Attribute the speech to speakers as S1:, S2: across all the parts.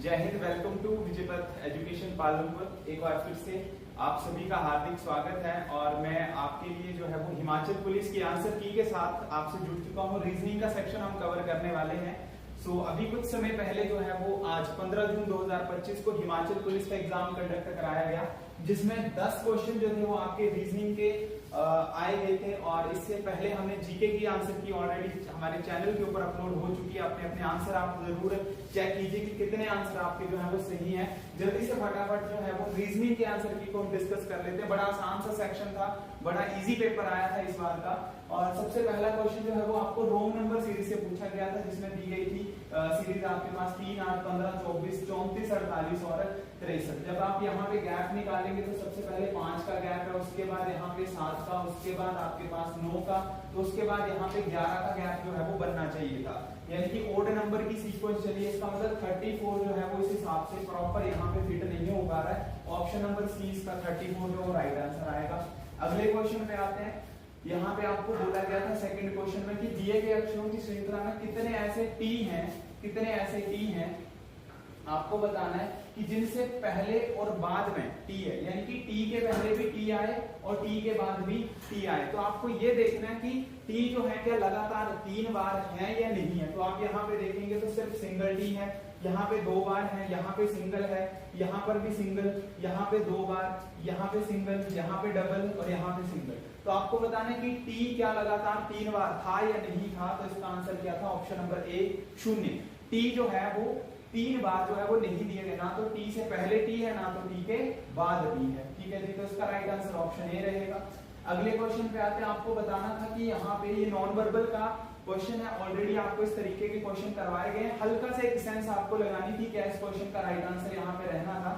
S1: जय हिंद। Welcome to Vijaypath education Palanpur. एक बार फिर से आप सभी का हार्दिक स्वागत है और मैं आपके लिए जो है वो हिमाचल पुलिस की आंसर की के साथ आपसे जुड़ चुका हूँ। रीजनिंग का सेक्शन हम कवर करने वाले हैं। अभी कुछ समय पहले जो है वो आज 15 जून 2025 को हिमाचल पुलिस का एग्जाम कंडक्ट कराया गया, जिसमें 10 क्वेश्चन जो थे वो आपके रीजनिंग के आए गए थे। और इससे पहले हमने जीके की आंसर की ऑलरेडी हमारे चैनल के ऊपर अपलोड हो चुकी है। अपने अपने आंसर आप जरूर चेक कीजिए कि कितने आंसर आपके जो है वो सही है। जल्दी से फटाफट जो है वो रीजनिंग के आंसर की को हम डिस्कस कर लेते हैं। बड़ा आसान सा सेक्शन था, बड़ा इजी पेपर आया था इस बार का। और सबसे पहला क्वेश्चन जो है वो आपको रोम नंबर सीरीज से पूछा गया था, जिसमें दी गई थी सीरीज आपके पास 3, 8, 15, 24, 34, 48 और 63। जब आप यहाँ पे गैप निकालेंगे तो सबसे पहले 5 का गैप है, उसके बाद यहाँ पे 7 का, उसके बाद आपके पास 9 का, तो उसके बाद यहाँ पे 11 का गैप जो है वो बनना चाहिए था। यानी कि ओड नंबर की सीक्वेंस चलिए, इसका मतलब 34 जो है वो इस हिसाब से प्रॉपर यहाँ पे फिट नहीं हो पा रहा है। ऑप्शन नंबर सी इसका 34 जो राइट आंसर आएगा। अगले क्वेश्चन पे आते हैं। यहाँ पे आपको बोला गया था सेकंड क्वेश्चन में कि दिए गए अक्षरों की श्रृंखला में कितने ऐसे टी हैं आपको बताना है कि जिनसे पहले और बाद में टी है, यानी कि टी के पहले भी टी आए और टी के बाद भी टी आए। तो आपको ये देखना है कि टी जो है क्या लगातार 3 बार है या नहीं है। तो आप यहाँ पे देखेंगे तो सिर्फ सिंगल टी है, यहाँ पे 2 बार है, यहाँ पे सिंगल है, यहाँ पर भी सिंगल, यहाँ पे 2 बार, यहाँ पे सिंगल, यहाँ पे डबल और यहाँ पे सिंगल। तो आपको बताना है कि टी क्या लगातार 3 बार था या नहीं था। तो इसका आंसर क्या था? ऑप्शन नंबर ए 0। टी जो है वो 3 बार जो है वो नहीं दिए गए, ना तो टी से पहले टी है ना तो टी के बाद टी है। ठीक है जी, तो इसका राइट आंसर ऑप्शन ए रहेगा। अगले क्वेश्चन पे आते हैं। आपको बताना था कि यहाँ पे ये नॉन वर्बल का क्वेश्चन है। ऑलरेडी आपको इस तरीके के क्वेश्चन करवाए गए। हल्का सा एक सेंस आपको लगानी थी क्या इस क्वेश्चन का राइट आंसर यहाँ पे रहना था।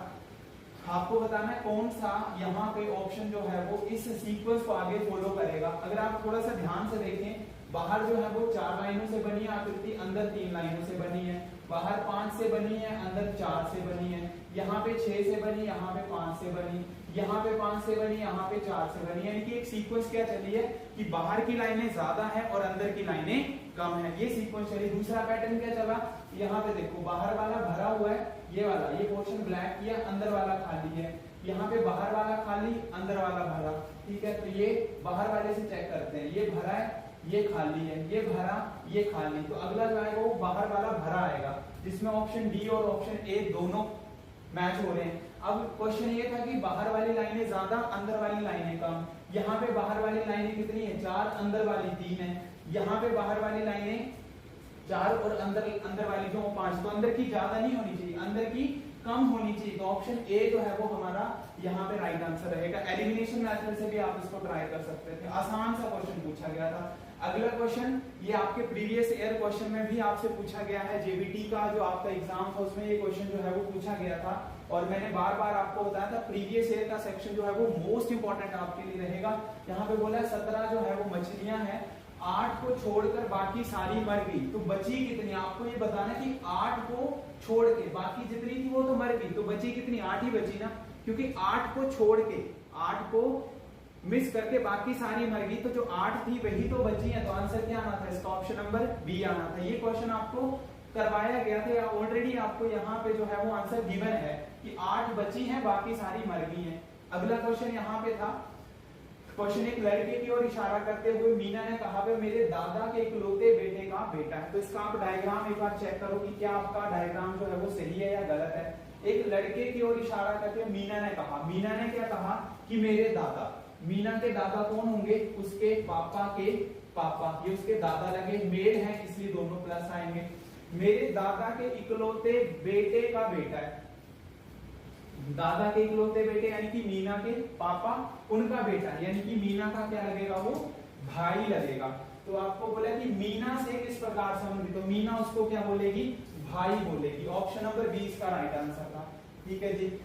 S1: आपको बताना है कौन सा यहाँ पे ऑप्शन जो है वो इस सीक्वेंस को आगे फॉलो करेगा। अगर आप थोड़ा सा ध्यान से देखें, बाहर जो है वो 4 लाइनों से बनी है आकृति, अंदर 3 लाइनों से बनी है। बाहर 5 से बनी है, अंदर 4 से बनी है। यहाँ पे 6 से बनी, यहाँ पे 5 से बनी, यहाँ पे 5 से बनी, यहाँ पे 4 से बनी। यानी कि एक सीक्वेंस क्या चली है कि बाहर की लाइनें ज्यादा है और अंदर की लाइनें कम है, ये सीक्वेंस चली। दूसरा पैटर्न क्या चला, यहाँ पे देखो बाहर वाला भरा हुआ है, ये वाला, ये पोर्शन ब्लैक किया, अंदर वाला खाली है। यहाँ पे बाहर वाला खाली, अंदर वाला भरा। ठीक है, तो ये बाहर वाले से चेक करते हैं, ये भरा है, ये खाली है, ये भरा, ये खाली। तो अगला जो आएगा वो बाहर वाला भरा आएगा, जिसमें ऑप्शन डी और ऑप्शन ए दोनों मैच हो रहे हैं। अब क्वेश्चन ये था कि बाहर वाली लाइनें ज्यादा, अंदर वाली लाइनें कम। यहाँ पे बाहर वाली लाइनें कितनी है? 4, अंदर वाली 3 है। यहाँ पे बाहर वाली लाइनें 4 और अंदर वाली जो 5। तो अंदर की ज्यादा नहीं होनी चाहिए, अंदर की कम होनी चाहिए। तो ऑप्शन ए जो है वो हमारा यहाँ पे राइट आंसर रहेगा। एलिमिनेशन मेथड से भी आप इसको ट्राई कर सकते थे। आसान सा क्वेश्चन पूछा गया था। अगला क्वेश्चन ये आपके प्रीवियस ईयर क्वेश्चन में भी आपसे पूछा गया है। जेबीटी का जो आपका एग्जाम था उसमें ये क्वेश्चन जो है वो पूछा गया था। और मैंने बार बार आपको बताया था प्रीवियस ईयर का सेक्शन जो है वो मोस्ट इंपॉर्टेंट आपके लिए रहेगा। यहाँ पे बोला 17 जो है वो मछलियां हैं, 8 को छोड़कर बाकी सारी मर गई, तो बची कितनी? आपको ये बताना है कि 8 को छोड़ के बाकी जितनी थी वो तो मर गई, तो बची कितनी? 8 ही बची ना, क्योंकि 8 को छोड़ के, 8 को मिस करके बाकी सारी मर गई, तो जो 8 थी वही तो बची है। तो आंसर क्या आना था? इसका ऑप्शन नंबर बी आना था। ये क्वेश्चन आपको करवाया गया था, ऑलरेडी आपको यहाँ पे जो है वो आंसर गिवन है कि 8 बची है, बाकी सारी मर गई है। अगला क्वेश्चन यहाँ पे था। क्वेश्चन एक लड़के की ओर इशारा करते हुए मीना ने कहा वे मेरे दादा के इकलौते बेटे का बेटा है। तो इसका आप डायग्राम एक बार चेक करो कि क्या आपका डायग्राम जो है वो सही है या गलत है। एक लड़के की ओर इशारा करते हुए मीना ने कहा, मीना ने क्या कहा कि मेरे दादा। मीना के दादा कौन होंगे? उसके पापा के पापा, ये उसके दादा लगे, मेल है इसलिए दोनों प्लस आएंगे। मेरे दादा के इकलौते बेटे का बेटा है। दादा के इकलौते बेटे यानी कि मीना के पापा, उनका बेटा यानी कि मीना का क्या लगेगा? वो भाई लगेगा। तो आपको बोला कि मीना से किस प्रकार संबंधित, तो मीना उसको क्या बोलेगी? भाई बोलेगी। ऑप्शन नंबर 20 का राइट आंसर था। ठीक है जी।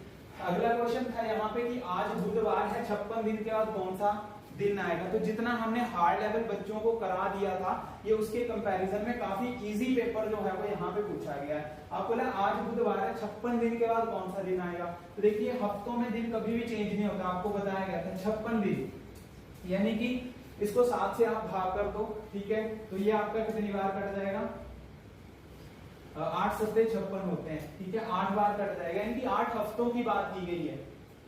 S1: अगला क्वेश्चन था यहाँ पे कि आज बुधवार है, 56 दिन के बाद कौन सा दिन आएगा। तो जितना हमने हार्ड लेवल बच्चों को करा दिया था, ये उसके कंपैरिजन में काफी इजी पेपर जो है वो यहाँ पे पूछा गया है। आपको बोला आज बुधवार है, 56 दिन के बाद कौन सा दिन आएगा। तो देखिए हफ्तों में दिन कभी भी चेंज नहीं होता, आपको बताया गया था 56 दिन, यानी कि इसको 7 से आप भाग कर दो। ठीक है, तो ये आपका कितनी बार कट जाएगा? 8 सत्ते 56 होते हैं, ठीक है, 8 बार कट जाएगा, यानी कि 8 हफ्तों की बात की गई है,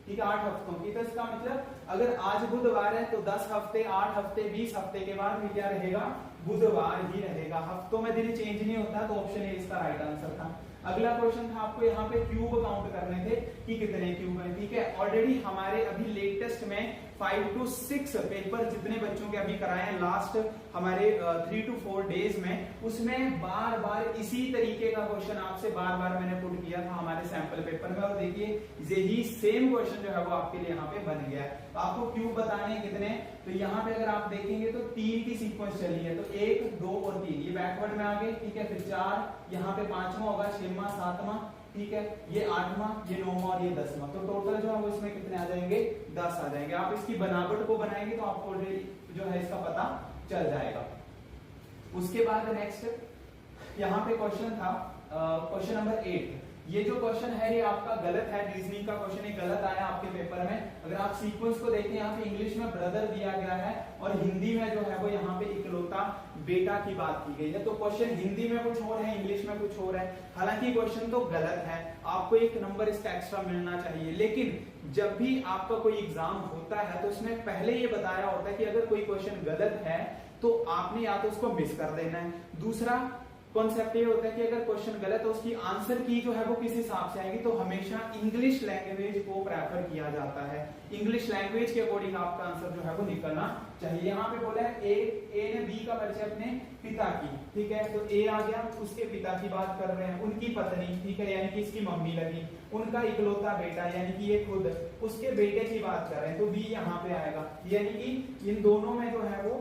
S1: ठीक है, 8 हफ्तों की। तो इसका मतलब अगर आज बुधवार है तो 10 हफ्ते, 8 हफ्ते, 20 हफ्ते के बाद भी क्या रहेगा, बुधवार ही रहेगा, हफ्तों में दिन चेंज नहीं होता। तो ऑप्शन ए इसका राइट आंसर था। अगला क्वेश्चन था आपको यहाँ पे क्यूब काउंट करने थे कि कितने क्यूब हैं, ठीक है। ऑलरेडी हमारे अभी लेटेस्ट में 5 to 6 पेपर जितने बच्चों के अभी कराए हैं लास्ट हमारे 3 to 4 डेज में, उसमें बार बार इसी तरीके का क्वेश्चन आपसे बार बार मैंने पुट किया था हमारे सैंपल पेपर में, और देखिए यही सेम क्वेश्चन जो है वो आपके लिए यहाँ पे बन गया है। तो आपको क्यूब बताने हैं कितने, तो यहाँ पे अगर आप देखेंगे तो 3 की सीक्वेंस चली है, तो 1, 2 और 3 ये बैकवर्ड में आ गए, ठीक है, फिर 4, यहाँ पे 5वां होगा, 6वां, 7वां, ठीक है, ये 8वां, ये 9वां और ये 10वां। तो टोटल जो है वो इसमें कितने आ जाएंगे, 10 आ जाएंगे। आप इसकी बनावट को बनाएंगे तो आपको ऑलरेडी जो है इसका पता चल जाएगा। उसके बाद नेक्स्ट यहाँ पे क्वेश्चन था क्वेश्चन नंबर 8। ये जो क्वेश्चन है ये आपका गलत है, रीजनिंग का क्वेश्चन ये गलत आया आपके पेपर में। अगर आप सीक्वेंस को देखें, यहाँ पे इंग्लिश में ब्रदर दिया गया है और हिंदी में जो है वो यहाँ पे इकलौता बेटा की बात की गई है। तो क्वेश्चन हिंदी में कुछ और है, इंग्लिश में कुछ और है। हालांकि क्वेश्चन तो गलत है, आपको 1 नंबर इसका एक्स्ट्रा मिलना चाहिए। लेकिन जब भी आपका कोई एग्जाम होता है तो उसमें पहले ये बताया होता है कि अगर कोई क्वेश्चन गलत है तो आपने या तो उसको मिस कर देना है। दूसरा कॉन्सेप्ट ये होता है कि अगर क्वेश्चन गलत है उसकी आंसर की जो है वो किस हिसाब से आएगी, तो हमेशा इंग्लिश लैंग्वेज को प्रेफर किया जाता है। इंग्लिश लैंग्वेज के अकॉर्डिंग आपका आंसर जो है वो निकलना चाहिए। यहाँ पे बोला है ए ने बी का परिचय अपने पिता की, ठीक है, तो ए आ गया, उसके पिता की बात कर रहे हैं, उनकी पत्नी, ठीक है, यानी कि इसकी मम्मी लगी, उनका इकलौता बेटा यानी कि ये खुद, उसके बेटे की बात कर रहे हैं, तो बी यहाँ पे आएगा। यानी कि इन दोनों में जो है वो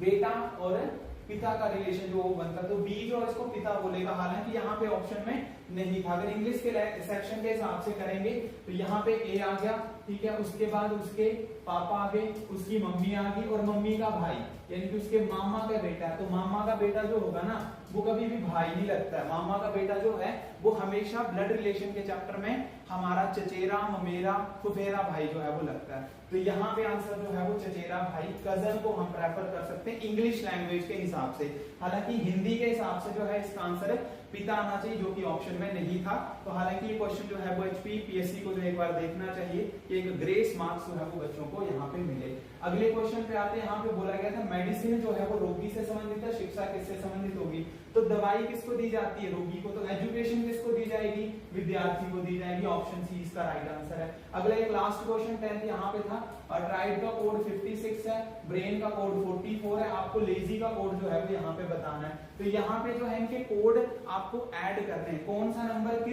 S1: बेटा और पिता का रिलेशन जो बनता है, तो बी जो है इसको पिता बोलेगा। हालांकि यहाँ पे ऑप्शन में नहीं था। अगर इंग्लिश के सेक्शन के हिसाब से करेंगे तो यहाँ पे ए आ गया, ठीक है, उसके बाद उसके पापा आ गए, उसकी मम्मी आ गई और मम्मी का भाई यानी कि उसके मामा का बेटा है। तो मामा का बेटा जो होगा ना वो कभी भी भाई नहीं लगता है। मामा का बेटा जो है वो हमेशा ब्लड रिलेशन के चैप्टर में हमारा चचेरा, ममेरा, फुफेरा भाई जो है वो लगता है। तो यहाँ पे आंसर जो है वो चचेरा भाई, कजन को हम प्रेफर कर सकते हैं इंग्लिश लैंग्वेज के हिसाब से। हालांकि हिंदी के हिसाब से जो है इसका आंसर पिता आना चाहिए, जो कि ऑप्शन में नहीं था। तो हालांकि ये क्वेश्चन जो है वो एचपी पीएससी को जो एक बार देखना चाहिए कि एक ग्रेस मार्क्स जो है वो बच्चों को यहाँ पे मिले। अगले क्वेश्चन पे आते हैं। यहाँ पे बोला गया था मेडिसिन जो है वो रोगी से संबंधित है, शिक्षा किससे संबंधित होगी, तो दवाई किसको दी जाती है, रोगी को। तो एजुकेशन किसको दी जाएगी, विद्यार्थी को दी जाएगी। ऑप्शन सी इसका राइट आंसर है। अगला एक लास्ट क्वेश्चन 10th यहाँ पे था। ट्राइड का कोड 56 है, ब्रेन का कोड 44 है, आपको लेजी का कोड जो है वो यहाँ पे बताना है। तो यहाँ पे जो है इनके कोड आपको ऐड करने हैं, कौन सा नंबर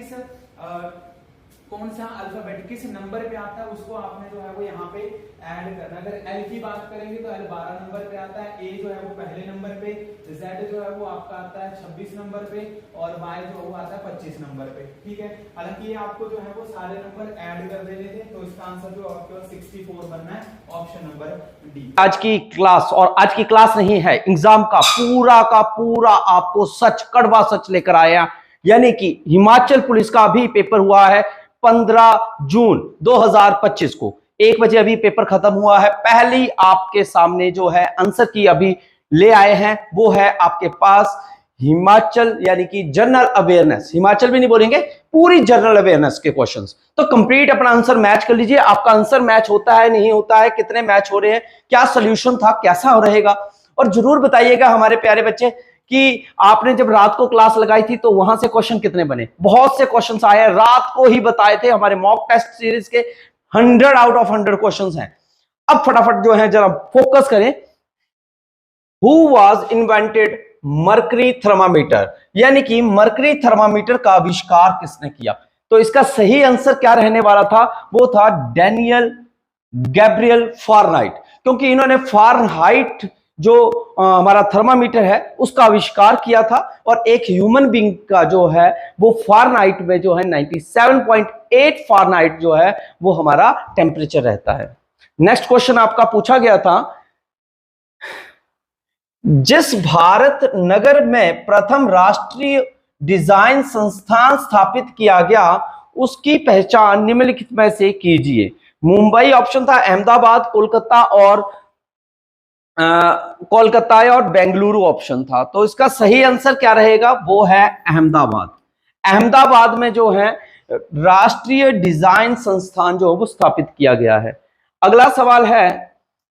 S1: कौन सा अल्फाबेट किस नंबर पे आता है उसको आपने जो है वो यहाँ पे ऐड करना। अगर एल की बात करेंगे तो एल 12 नंबर पे आता है, ए जो है वो पहले नंबर पे, जेड जो है वो आपका आता है 26 नंबर पे और वाई जो वो आता है 25 नंबर पे, ठीक है। हालांकि ये आपको जो है वो सारे नंबर ऐड कर देने थे। तो इसका आंसर जो आपके 64 बनना है, ऑप्शन नंबर डी।
S2: आज की क्लास, और आज की क्लास नहीं है, एग्जाम का पूरा आपको सच, कड़वा सच लेकर आया। यानी कि हिमाचल पुलिस का भी पेपर हुआ है 15 जून 2025 को 1 बजे अभी पेपर खत्म हुआ है। पहली आपके सामने जो है आंसर की अभी ले आए हैं, वो है आपके पास हिमाचल यानी कि जनरल अवेयरनेस, हिमाचल भी नहीं बोलेंगे, पूरी जनरल अवेयरनेस के क्वेश्चंस। तो कंप्लीट अपना आंसर मैच कर लीजिए। आपका आंसर मैच होता है, नहीं होता है, कितने मैच हो रहे हैं, क्या सोल्यूशन था, कैसा रहेगा, और जरूर बताइएगा हमारे प्यारे बच्चे कि आपने जब रात को क्लास लगाई थी तो वहां से क्वेश्चन कितने बने। बहुत से क्वेश्चंस आए हैं, रात को ही बताए थे, हमारे मॉक टेस्ट सीरीज के 100 आउट ऑफ 100 क्वेश्चंस हैं। अब फटाफट जो है जरा फोकस करें। Who was invented mercury thermometer, यानी कि मर्करी थर्मामीटर का आविष्कार किसने किया। तो इसका सही आंसर क्या रहने वाला था, वो था डैनियल गैब्रियल फारेनहाइट, क्योंकि इन्होंने फारेनहाइट जो हमारा थर्मामीटर है उसका आविष्कार किया था। और एक ह्यूमन बीइंग का जो है वो फारेनहाइट में जो है 97.8 फारेनहाइट जो है वो हमारा टेम्परेचर रहता है। नेक्स्ट क्वेश्चन आपका पूछा गया था, जिस भारत नगर में प्रथम राष्ट्रीय डिजाइन संस्थान स्थापित किया गया उसकी पहचान निम्नलिखित में से कीजिए। मुंबई ऑप्शन था, अहमदाबाद, कोलकाता और कोलकाता और बेंगलुरु ऑप्शन था। तो इसका सही आंसर क्या रहेगा, वो है अहमदाबाद। अहमदाबाद में जो है राष्ट्रीय डिजाइन संस्थान जो है वो स्थापित किया गया है। अगला सवाल है,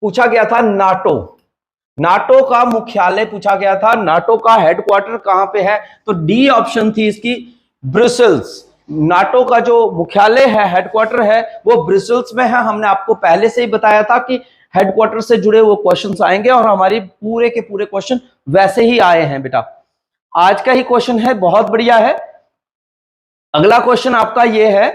S2: पूछा गया था नाटो, नाटो का मुख्यालय पूछा गया था, नाटो का हेडक्वार्टर कहां पे है, तो डी ऑप्शन थी इसकी, ब्रुसेल्स। नाटो का जो मुख्यालय है, हेडक्वार्टर है, वो ब्रुसेल्स में है। हमने आपको पहले से ही बताया था कि हेडक्वार्टर से जुड़े वो क्वेश्चंस आएंगे और हमारी पूरे के पूरे क्वेश्चन वैसे ही आए हैं बेटा। आज का ही क्वेश्चन है, बहुत बढ़िया है। अगला क्वेश्चन आपका ये है,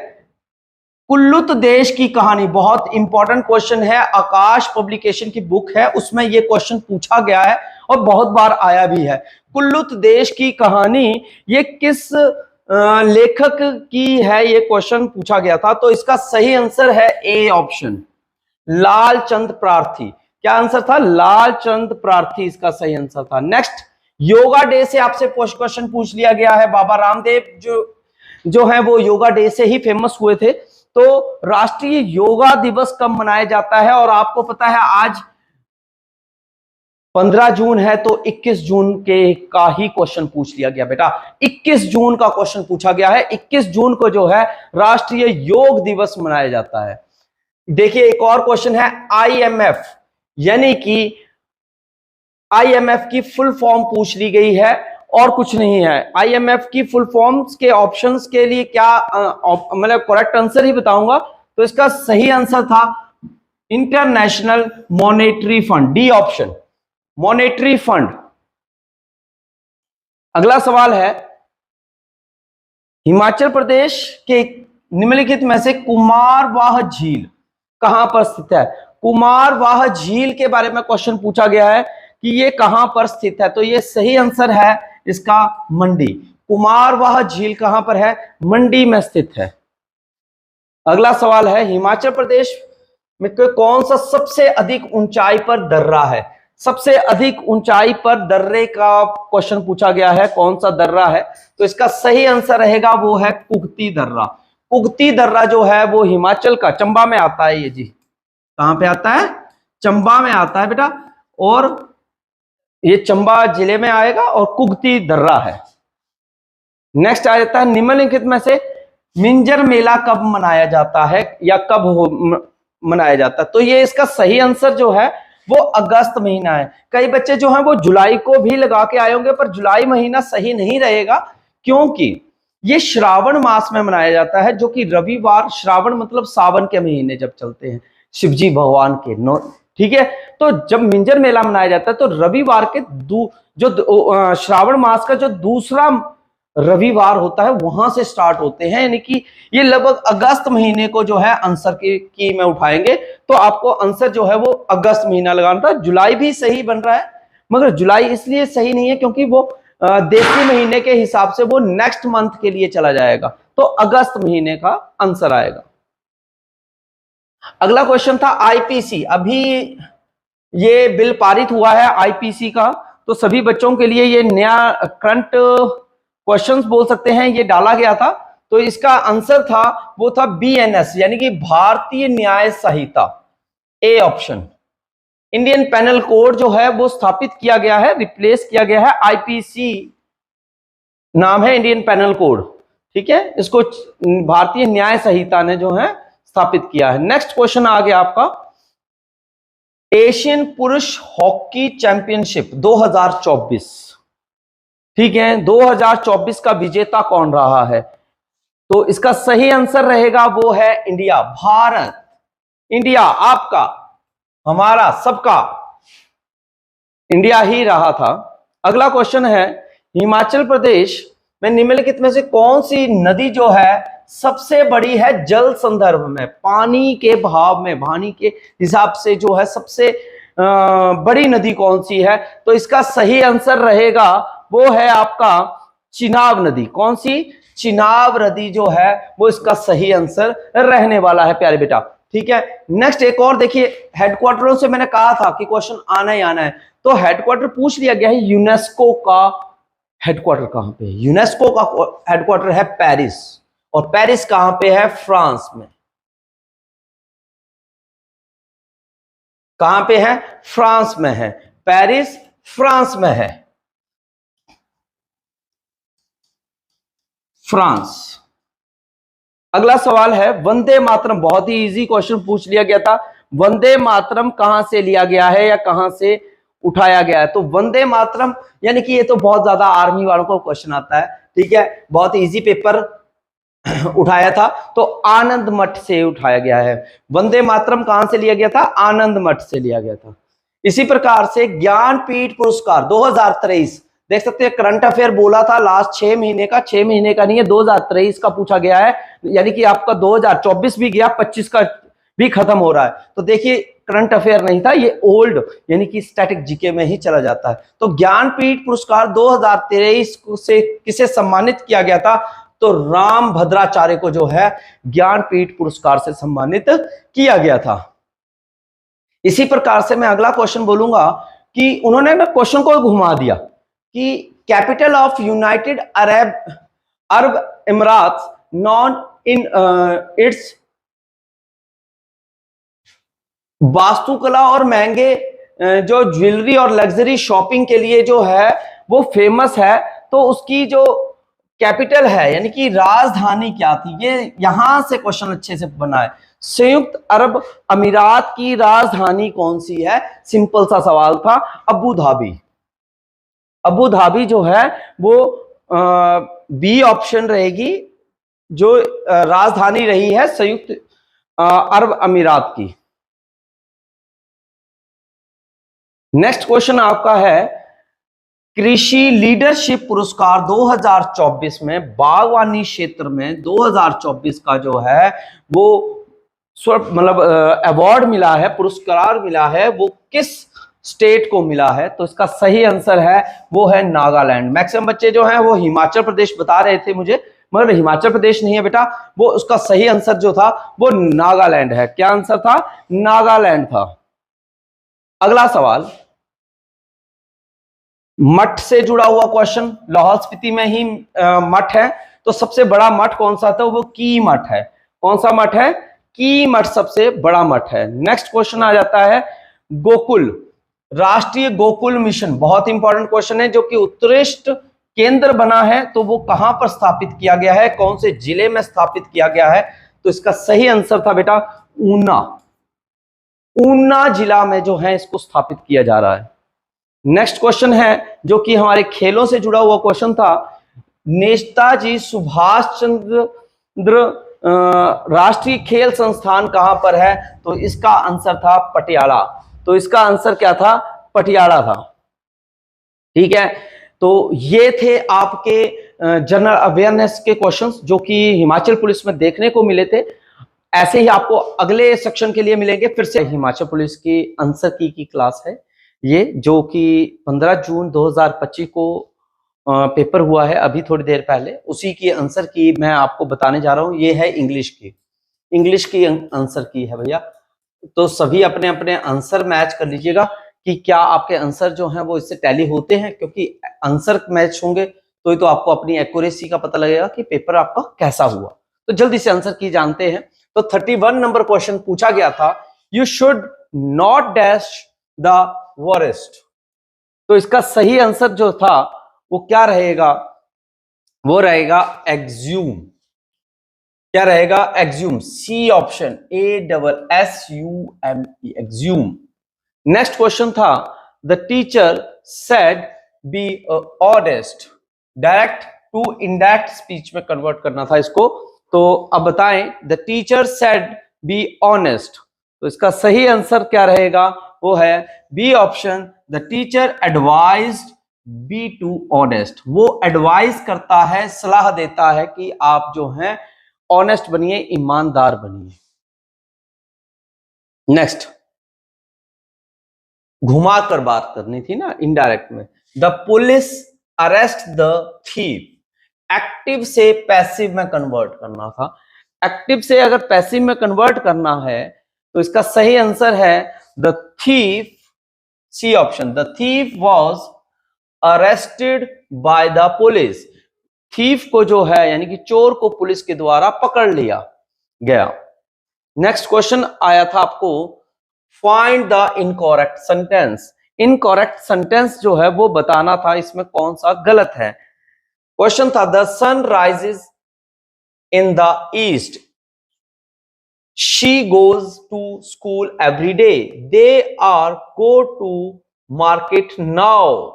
S2: कुल्लुत देश की कहानी, बहुत इंपॉर्टेंट क्वेश्चन है, आकाश पब्लिकेशन की बुक है, उसमें यह क्वेश्चन पूछा गया है और बहुत बार आया भी है। कुल्लुत देश की कहानी ये किस लेखक की है, ये क्वेश्चन पूछा गया था। तो इसका सही आंसर है ए ऑप्शन, लालचंद प्रार्थी। क्या आंसर था, लालचंद प्रार्थी इसका सही आंसर था। नेक्स्ट, योगा डे से आपसे क्वेश्चन पूछ लिया गया है। बाबा रामदेव जो है वो योगा डे से ही फेमस हुए थे। तो राष्ट्रीय योगा दिवस कब मनाया जाता है, और आपको पता है आज 15 जून है, तो 21 जून के का ही क्वेश्चन पूछ लिया गया बेटा। 21 जून का क्वेश्चन पूछा गया है। 21 जून को जो है राष्ट्रीय योग दिवस मनाया जाता है। देखिए एक और क्वेश्चन है, आईएमएफ, यानी कि आईएमएफ की फुल फॉर्म पूछ ली गई है और कुछ नहीं है। आईएमएफ की फुल फॉर्म्स के ऑप्शंस के लिए क्या मतलब करेक्ट आंसर ही बताऊंगा। तो इसका सही आंसर था international monetary fund, D option, monetary fund. अगला सवाल है, हिमाचल प्रदेश के निम्नलिखित में से कुमारवाह झील कहां पर स्थित है। कुमारवाह झील के बारे में क्वेश्चन पूछा गया है कि ये कहां पर स्थित है। तो ये सही आंसर है इसका मंडी। कुमारवाह झील कहां पर है, मंडी में स्थित है। अगला सवाल है, हिमाचल प्रदेश में कौन सा सबसे अधिक ऊंचाई पर दर्रा है। सबसे अधिक ऊंचाई पर दर्रे का क्वेश्चन पूछा गया है, कौन सा दर्रा है। तो इसका सही आंसर रहेगा वो है कुगती दर्रा। कुगती दर्रा जो है वो हिमाचल का चंबा में आता है। ये जी कहां पे आता है, चंबा में आता है बेटा, और ये चंबा जिले में आएगा और कुगती दर्रा है। नेक्स्ट आ जाता है, निम्नलिखित में से मिंजर मेला कब मनाया जाता है या कब मनाया जाता है। तो ये इसका सही आंसर जो है वो अगस्त महीना है। कई बच्चे जो हैं वो जुलाई को भी लगा के आए होंगे, पर जुलाई महीना सही नहीं रहेगा, क्योंकि ये श्रावण मास में मनाया जाता है, जो कि रविवार, श्रावण मतलब सावन के महीने जब चलते हैं शिवजी भगवान के, ठीक है। तो जब मिंजर मेला मनाया जाता है तो रविवार के जो श्रावण मास का जो दूसरा रविवार होता है वहां से स्टार्ट होते हैं, यानी कि ये लगभग अगस्त महीने को जो है आंसर की में उठाएंगे। तो आपको आंसर जो है वो अगस्त महीना लगाना था। जुलाई भी सही बन रहा है, मगर जुलाई इसलिए सही नहीं है क्योंकि वो देशी महीने के हिसाब से वो नेक्स्ट मंथ के लिए चला जाएगा। तो अगस्त महीने का आंसर आएगा। अगला क्वेश्चन था आईपीसी। अभी ये बिल पारित हुआ है आईपीसी का, तो सभी बच्चों के लिए ये नया करंट क्वेश्चंस बोल सकते हैं, ये डाला गया था। तो इसका आंसर था वो था बीएनएस, यानी कि Bharatiya Nyaya Sanhita, A option. Indian penal code जो है वो स्थापित किया गया है, रिप्लेस किया गया है, आईपीसी नाम है इंडियन पेनल कोड, ठीक है। इसको भारतीय न्याय संहिता ने जो है स्थापित किया है। नेक्स्ट क्वेश्चन आ गया आपका, एशियन पुरुष हॉकी चैंपियनशिप 2024, ठीक है, 2024 का विजेता कौन रहा है। तो इसका सही आंसर रहेगा वो है इंडिया, भारत, इंडिया, आपका, हमारा, सबका इंडिया ही रहा था। अगला क्वेश्चन है, हिमाचल प्रदेश में निम्नलिखित में से कौन सी नदी जो है सबसे बड़ी है जल संदर्भ में, पानी के भाव में, पानी के हिसाब से जो है सबसे बड़ी नदी कौन सी है। तो इसका सही आंसर रहेगा वो है आपका चिनाब नदी। कौन सी, चिनाब नदी जो है वो इसका सही आंसर रहने वाला है प्यारे बेटा, ठीक है। नेक्स्ट एक और देखिए, हेडक्वार्टरों से मैंने कहा था कि क्वेश्चन आना ही आना है, तो हेडक्वार्टर पूछ लिया गया है। यूनेस्को का हेडक्वार्टर कहां पे है, यूनेस्को का हेडक्वार्टर है पेरिस, और पेरिस कहां पे है, फ्रांस में। कहां पे है? फ्रांस में है। पेरिस फ्रांस में है, फ्रांस। अगला सवाल है वंदे मातरम, बहुत ही इजी क्वेश्चन पूछ लिया गया था। वंदे मातरम कहां से लिया गया है या कहां से उठाया गया है? तो वंदे मातरम यानी कि ये तो बहुत ज्यादा आर्मी वालों को क्वेश्चन आता है, ठीक है, बहुत इजी पेपर उठाया था, तो आनंद मठ से उठाया गया है। वंदे मातरम कहां से लिया गया था? आनंद मठ से लिया गया था। इसी प्रकार से ज्ञानपीठ पुरस्कार 2023, देख सकते हैं करंट अफेयर बोला था लास्ट 6 महीने का, 6 महीने का नहीं है, 2023 का पूछा गया है, यानी कि आपका 2024 भी गया, 25 का भी खत्म हो रहा है। तो देखिए करंट अफेयर नहीं था, ये ओल्ड यानी कि स्टैटिक जीके में ही चला जाता है। तो ज्ञानपीठ पुरस्कार 2023 से किसे सम्मानित किया गया था? तो राम भद्राचार्य को जो है ज्ञानपीठ पुरस्कार से सम्मानित किया गया था। इसी प्रकार से मैं अगला क्वेश्चन बोलूंगा कि उन्होंने ना क्वेश्चन को घुमा दिया कि कैपिटल ऑफ यूनाइटेड अरब इमरात नॉन इन इट्स वास्तुकला और महंगे जो ज्वेलरी और लग्जरी शॉपिंग के लिए जो है वो फेमस है, तो उसकी जो कैपिटल है यानी कि राजधानी क्या थी? ये यहां से क्वेश्चन अच्छे से बना है। संयुक्त अरब अमीरात की राजधानी कौन सी है? सिंपल सा सवाल था, अबू धाबी। अबू धाबी जो है वो बी ऑप्शन रहेगी, जो राजधानी रही है संयुक्त अरब अमीरात की। नेक्स्ट क्वेश्चन आपका है कृषि लीडरशिप पुरस्कार 2024 में बागवानी क्षेत्र में 2024 का जो है वो मतलब अवार्ड मिला है, पुरस्कार मिला है, वो किस स्टेट को मिला है? तो इसका सही आंसर है वो है नागालैंड। मैक्सिमम बच्चे जो हैं वो हिमाचल प्रदेश बता रहे थे मुझे, मगर हिमाचल प्रदेश नहीं है बेटा, वो उसका सही आंसर जो था वो नागालैंड है। क्या आंसर था? नागालैंड था। अगला सवाल मठ से जुड़ा हुआ क्वेश्चन, लाहौल स्पीति में ही मठ है, तो सबसे बड़ा मठ कौन सा था? वो की मठ है। कौन सा मठ है? की मठ सबसे बड़ा मठ है। नेक्स्ट क्वेश्चन आ जाता है गोकुल, राष्ट्रीय गोकुल मिशन, बहुत इंपॉर्टेंट क्वेश्चन है, जो कि उत्कृष्ट केंद्र बना है, तो वो कहां पर स्थापित किया गया है? कौन से जिले में स्थापित किया गया है? तो इसका सही आंसर था बेटा ऊना। ऊना जिला में जो है इसको स्थापित किया जा रहा है। नेक्स्ट क्वेश्चन है जो कि हमारे खेलों से जुड़ा हुआ क्वेश्चन था, नेताजी सुभाष चंद्र राष्ट्रीय खेल संस्थान कहां पर है? तो इसका आंसर था पटियाला। तो इसका आंसर क्या था? पटियाला था। ठीक है, तो ये थे आपके जनरल अवेयरनेस के क्वेश्चंस जो कि हिमाचल पुलिस में देखने को मिले थे। ऐसे ही आपको अगले सेक्शन के लिए मिलेंगे फिर से। हिमाचल पुलिस की आंसर की क्लास है ये, जो कि 15 जून 2025 को पेपर हुआ है, अभी थोड़ी देर पहले, उसी की आंसर की मैं आपको बताने जा रहा हूं। ये है इंग्लिश की आंसर की है भैया। तो सभी अपने अपने आंसर मैच कर लीजिएगा कि क्या आपके आंसर जो हैं वो इससे टैली होते हैं, क्योंकि आंसर मैच होंगे तो ही तो आपको अपनी एक्यूरेसी का पता लगेगा कि पेपर आपका कैसा हुआ। तो जल्दी से आंसर की जानते हैं। तो 31 नंबर क्वेश्चन पूछा गया था, you should not dash the worst. तो इसका सही आंसर जो था वो क्या रहेगा? वो रहेगा एग्ज्यूम। क्या रहेगा? Assume, C option, ASSUME, assume. Next question था the teacher said be honest, direct to indirect speech में कन्वर्ट करना था इसको। तो अब बताएं, the teacher said be honest, तो इसका सही आंसर क्या रहेगा? वो है B option, the teacher advised be to honest. वो एडवाइस करता है, सलाह देता है कि आप जो हैं ऑनेस्ट बनिए, ईमानदार बनिए। नेक्स्ट, घुमा कर बात करनी थी ना इनडायरेक्ट में। The police arrest the thief, active से पैसिव में कन्वर्ट करना था। एक्टिव से अगर पैसिव में कन्वर्ट करना है तो इसका सही आंसर है the thief, C option, the thief was arrested by the police. Thief को जो है यानी कि चोर को पुलिस के द्वारा पकड़ लिया गया। नेक्स्ट क्वेश्चन आया था आपको find the incorrect sentence. Incorrect sentence जो है वो बताना था, इसमें कौन सा गलत है। क्वेश्चन था the sun rises in the east, she goes to school every day, they are go to market now.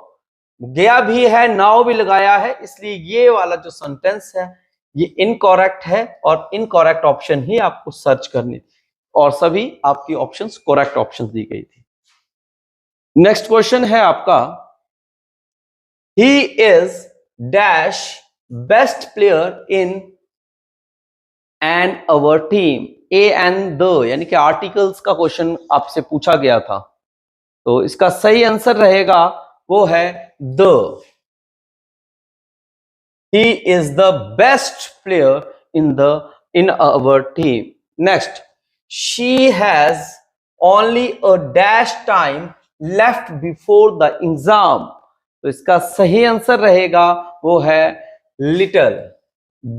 S2: गया भी है, नाउ भी लगाया है, इसलिए ये वाला जो सेंटेंस है ये इनकरेक्ट है और इनकरेक्ट ऑप्शन ही आपको सर्च करनी थी और सभी आपकी ऑप्शंस करेक्ट ऑप्शंस दी गई थी। नेक्स्ट क्वेश्चन है आपका, he is dash best player in and our team. A and the यानी कि आर्टिकल्स का क्वेश्चन आपसे पूछा गया था, तो इसका सही आंसर रहेगा वो है the. He is the best player in our team. Next, she has only a dash time left before the exam. तो इसका सही आंसर रहेगा वो है little।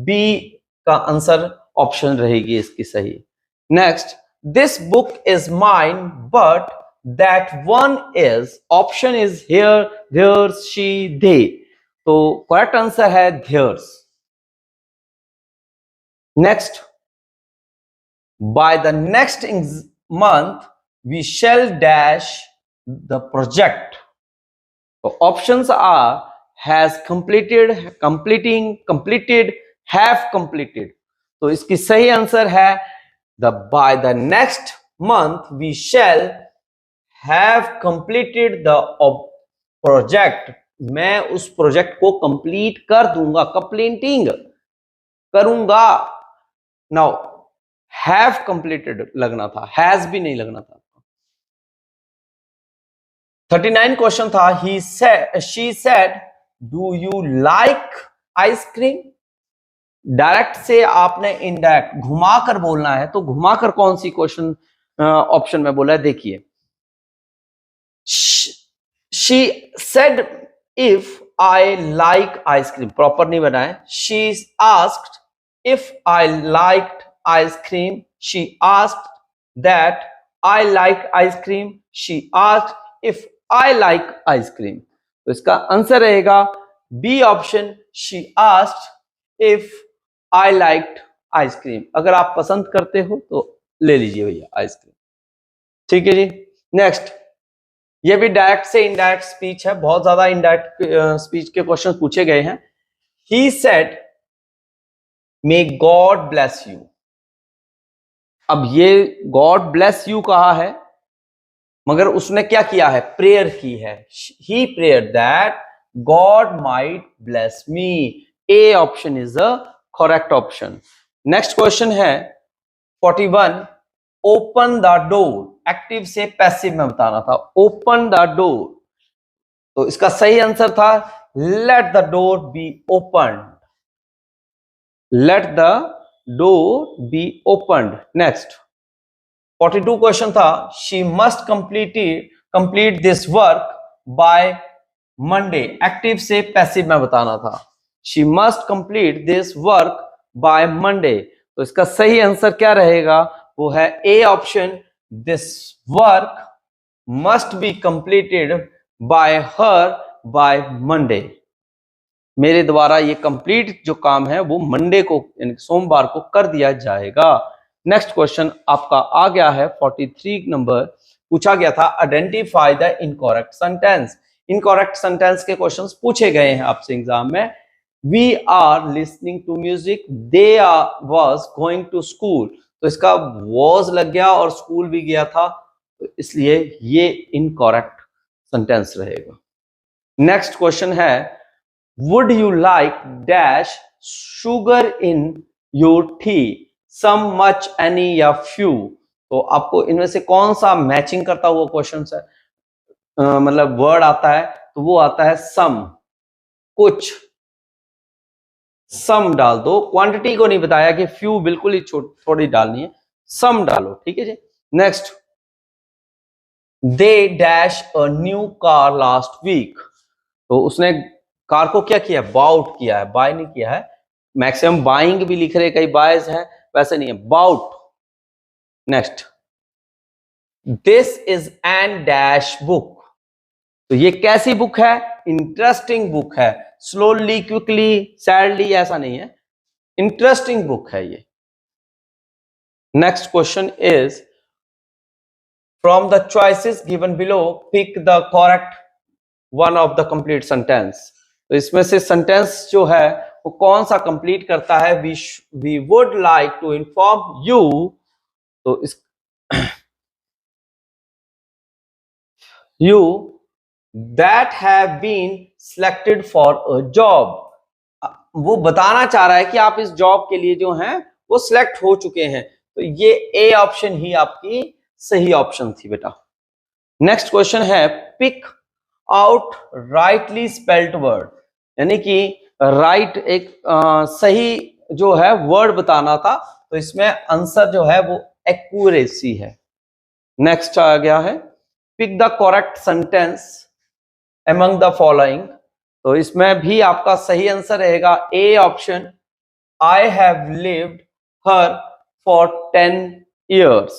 S2: बी का आंसर ऑप्शन रहेगी इसकी सही। Next, this book is mine but that one is, option is here, theirs, she, they। तो करेक्ट आंसर है theirs। Next, by the next month we shall dash the project. तो options are has completed, completing, completed, have completed. तो इसकी सही answer है the by the next month we shall have completed the project. मैं उस project को complete कर दूंगा, कंप्लीटिंग करूंगा। नाउ हैव कंप्लीटेड लगना था, हैज भी नहीं लगना था। 39 क्वेश्चन था, he said, she said do you like ice cream. Direct से आपने इनडायरेक्ट घुमाकर बोलना है, तो घुमाकर कौन सी क्वेश्चन ऑप्शन में बोला है देखिए। She said if I like ice cream, proper नहीं बनाए। She asked if I liked ice cream, she asked that I like ice cream, she asked if I like ice cream। तो इसका answer रहेगा B option, she asked if I liked ice cream। अगर आप पसंद करते हो तो ले लीजिए भैया आइसक्रीम, ठीक है जी। नेक्स्ट, ये भी डायरेक्ट से इनडायरेक्ट स्पीच है, बहुत ज्यादा इनडायरेक्ट स्पीच के क्वेश्चन पूछे गए हैं। He said may God bless you. अब ये गॉड ब्लेस यू कहा है, मगर उसने क्या किया है, प्रेयर की है। He prayer that God might bless me. A option is the correct option. Next question है 41, ओपन द डोर। एक्टिव से पैसिव में बताना था, ओपन द डोर। तो इसका सही आंसर था let the door be open, let the door be open. Next 42 question था, she must complete this work by Monday. Active से पैसिव में बताना था, she must complete this work by Monday. तो इसका सही आंसर क्या रहेगा, वो है A option, this work must be completed by her by Monday. मेरे द्वारा ये कंप्लीट जो काम है वो मंडे को यानी सोमवार को कर दिया जाएगा। नेक्स्ट क्वेश्चन आपका आ गया है 43 नंबर, पूछा गया था identify the incorrect sentence. Incorrect sentence के क्वेश्चंस पूछे गए हैं आपसे एग्जाम में। We are listening to music, they are was going to school. तो इसका वॉज लग गया और स्कूल भी गया था, तो इसलिए ये इनकरेक्ट सेंटेंस रहेगा। नेक्स्ट क्वेश्चन है would you like dash sugar in your tea, some, much, any या फ्यू। तो आपको इनमें से कौन सा मैचिंग करता हुआ क्वेश्चन है, मतलब वर्ड आता है, तो वो आता है सम, कुछ। सम डाल दो, क्वांटिटी को नहीं बताया कि फ्यू बिल्कुल ही थोड़ी डालनी है, सम डालो, ठीक है जी। Next, they dash a new car last week. तो उसने कार को क्या किया, बाउट किया है, बाय नहीं किया है। मैक्सिमम बाइंग भी लिख रहे, कई बायज है, वैसे नहीं है, बाउट। Next, this is an dash book. तो ये कैसी बुक है? इंटरेस्टिंग बुक है। स्लोली, क्विकली, सैडली ऐसा नहीं है, इंटरेस्टिंग बुक है ये। Next question is from the choices given below pick the correct one of the complete sentence. तो इसमें से सेंटेंस जो है वो कौन सा कंप्लीट करता है? We would like to inform you. तो इस you that have been selected for a job। वो बताना चाह रहा है कि आप इस जॉब के लिए जो हैं वो सिलेक्ट हो चुके हैं। तो ये ए ऑप्शन ही आपकी सही ऑप्शन थी बेटा। नेक्स्ट क्वेश्चन है pick out rightly spelled word, यानी कि राइट एक सही जो है वर्ड बताना था। तो इसमें आंसर जो है वो एक्यूरेसी है। नेक्स्ट आ गया है pick the correct sentence among the following. तो इसमें भी आपका सही आंसर रहेगा A option, I have lived her for 10 years।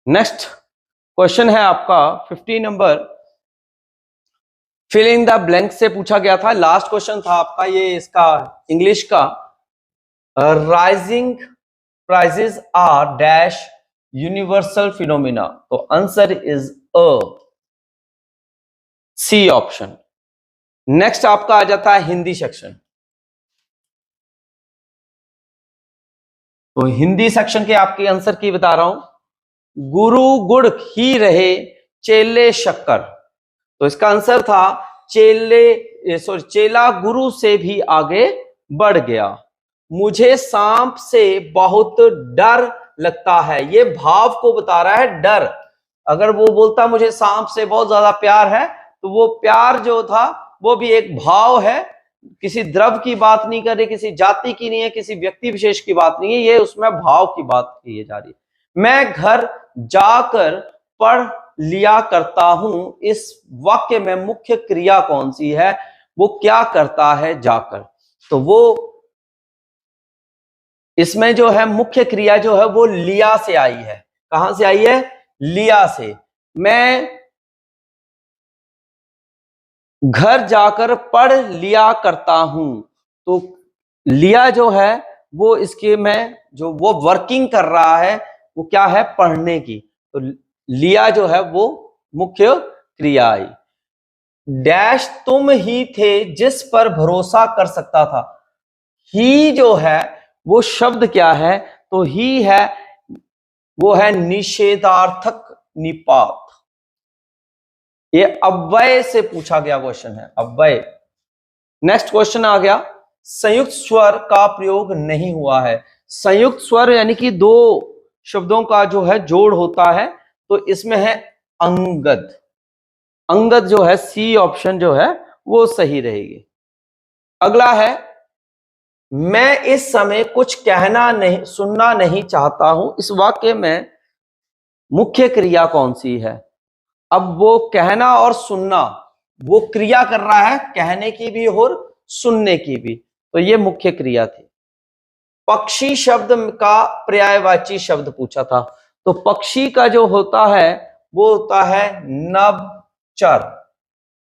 S2: नेक्स्ट क्वेश्चन है आपका 50 number, fill in the blank से पूछा गया था। लास्ट क्वेश्चन था आपका ये इसका इंग्लिश का। Rising prices are dash universal phenomena. तो answer is a C option. Next आपका आ जाता है हिंदी सेक्शन। तो हिंदी सेक्शन के आपके आंसर की बता रहा हूं। गुरु गुड़ ही रहे चेले शक्कर। तो इसका आंसर था चेला गुरु से भी आगे बढ़ गया। मुझे सांप से बहुत डर लगता है। ये भाव को बता रहा है, डर। अगर वो बोलता मुझे सांप से बहुत ज्यादा प्यार है, तो वो प्यार जो था वो भी एक भाव है, किसी द्रव की बात नहीं कर रही, किसी जाति की नहीं है, किसी व्यक्ति विशेष की बात नहीं है, ये उसमें भाव की बात की जा रही है। मैं घर जाकर पढ़ लिया करता हूं। इस वाक्य में मुख्य क्रिया कौन सी है? वो क्या करता है जाकर? तो वो इसमें जो है मुख्य क्रिया जो है वो लिया से आई है। कहां से आई है? लिया से। मैं घर जाकर पढ़ लिया करता हूं। तो लिया जो है वो इसके में जो वो वर्किंग कर रहा है वो क्या है? पढ़ने की। तो लिया जो है वो मुख्य क्रिया आई। डैश तुम ही थे जिस पर भरोसा कर सकता था। ही जो है वो शब्द क्या है? तो ही है वो है निषेधार्थक निपात। ये अव्यय से पूछा गया क्वेश्चन है, अव्यय। नेक्स्ट क्वेश्चन आ गया, संयुक्त स्वर का प्रयोग नहीं हुआ है। संयुक्त स्वर यानी कि दो शब्दों का जो है जोड़ होता है। तो इसमें है अंगद। अंगद जो है सी ऑप्शन जो है वो सही रहेगी। अगला है मैं इस समय कुछ कहना नहीं सुनना नहीं चाहता हूं। इस वाक्य में मुख्य क्रिया कौन सी है? अब वो कहना और सुनना वो क्रिया कर रहा है, कहने की भी और सुनने की भी। तो ये मुख्य क्रिया थी। पक्षी शब्द का पर्यायवाची शब्द पूछा था। तो पक्षी का जो होता है वो होता है नभचर।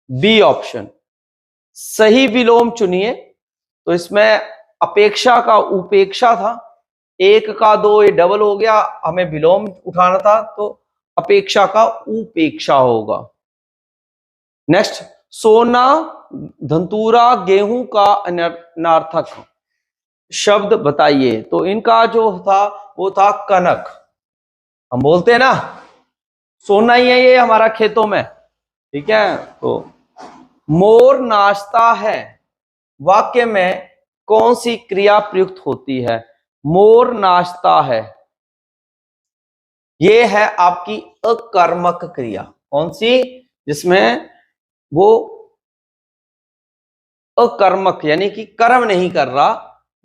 S2: B option. सही विलोम चुनिए। तो इसमें अपेक्षा का उपेक्षा था, एक का दो ये डबल हो गया, हमें विलोम उठाना था तो अपेक्षा का उपेक्षा होगा। नेक्स्ट, सोना धंतूरा गेहूं का अनार्थक शब्द बताइए। तो इनका जो था वो था कनक। हम बोलते हैं ना सोना ही है ये हमारा खेतों में, ठीक है। तो मोर नाचता है वाक्य में कौन सी क्रिया प्रयुक्त होती है? मोर नाचता है ये है आपकी अकर्मक क्रिया। कौन सी? जिसमें वो अकर्मक यानी कि कर्म नहीं कर रहा,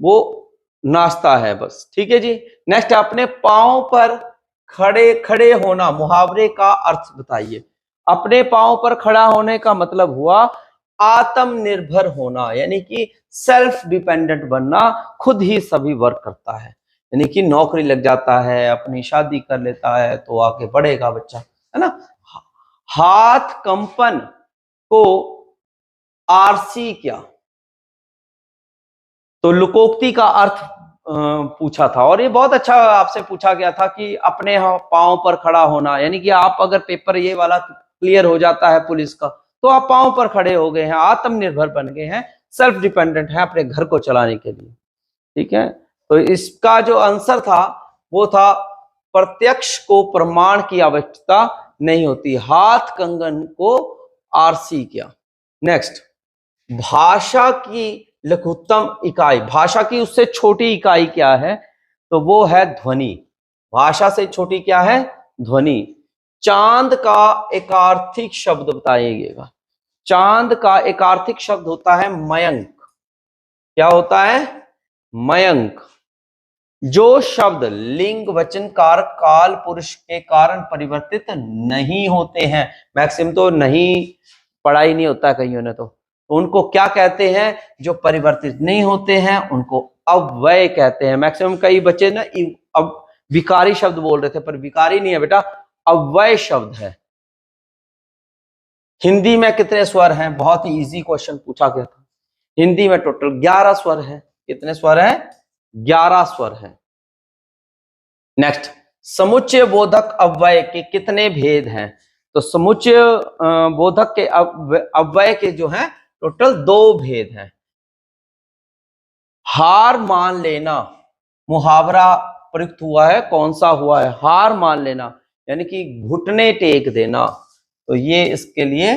S2: वो नाचता है बस, ठीक है जी। नेक्स्ट, अपने पांव पर खड़े खड़े होना मुहावरे का अर्थ बताइए। अपने पांव पर खड़ा होने का मतलब हुआ आत्मनिर्भर होना, यानी कि सेल्फ डिपेंडेंट बनना, खुद ही सभी वर्क करता है। यानी कि नौकरी लग जाता है, अपनी शादी कर लेता है तो आगे बढ़ेगा बच्चा, है ना। हाथ कंपन को आरसी क्या, तो लोकोक्ति का अर्थ पूछा था, और ये बहुत अच्छा आपसे पूछा गया था कि अपने पांव पर खड़ा होना, यानी कि आप अगर पेपर ये वाला क्लियर हो जाता है पुलिस का तो आप पांव पर खड़े हो गए हैं, आत्मनिर्भर बन गए हैं, सेल्फ डिपेंडेंट है अपने घर को चलाने के लिए, ठीक है। तो इसका जो आंसर था वो था प्रत्यक्ष को प्रमाण की आवश्यकता नहीं होती, हाथ कंगन को आरसी क्या। नेक्स्ट, भाषा की लघुत्तम इकाई, भाषा की उससे छोटी इकाई क्या है, तो वो है ध्वनि। भाषा से छोटी क्या है, ध्वनि। चांद का एकार्थिक शब्द बताइएगा। चांद का एकार्थिक शब्द होता है मयंक। क्या होता है, मयंक। जो शब्द लिंग वचन कारक काल पुरुष के कारण परिवर्तित नहीं होते हैं, मैक्सिमम तो नहीं पढ़ाई नहीं होता कईयों ने, तो उनको क्या कहते हैं, जो परिवर्तित नहीं होते हैं उनको अव्यय कहते हैं। मैक्सिमम कई बच्चे ना अब विकारी शब्द बोल रहे थे, पर विकारी नहीं है बेटा, अव्यय शब्द है। हिंदी में कितने स्वर हैं, बहुत ही इजी क्वेश्चन पूछा गया था। हिंदी में टोटल 11 स्वर है। कितने स्वर है, 11 स्वर है। नेक्स्ट, समुच्चय बोधक अव्यय के कितने भेद हैं, तो समुच्चय बोधक के अव्यय के जो हैं टोटल 2 भेद हैं। हार मान लेना मुहावरा प्रयुक्त हुआ है, कौन सा हुआ है, हार मान लेना यानी कि घुटने टेक देना, तो ये इसके लिए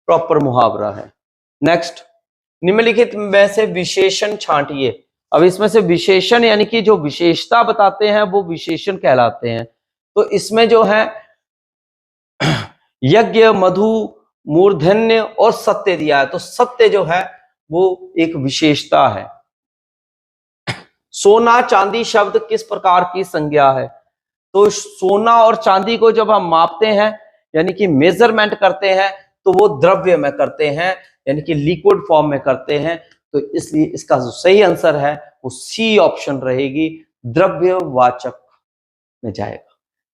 S2: प्रॉपर मुहावरा है। नेक्स्ट, निम्नलिखित में से विशेषण छांटिए। अब इसमें से विशेषण यानी कि जो विशेषता बताते हैं वो विशेषण कहलाते हैं। तो इसमें जो है यज्ञ, मधु, मूर्धन्य और सत्य दिया है, तो सत्य जो है वो एक विशेषता है। सोना चांदी शब्द किस प्रकार की संज्ञा है, तो सोना और चांदी को जब हम मापते हैं यानी कि मेजरमेंट करते हैं तो वो द्रव्य में करते हैं, यानी कि लिक्विड फॉर्म में करते हैं, तो इसलिए इसका जो सही आंसर है वो सी ऑप्शन रहेगी, द्रव्यवाचक में जाएगा।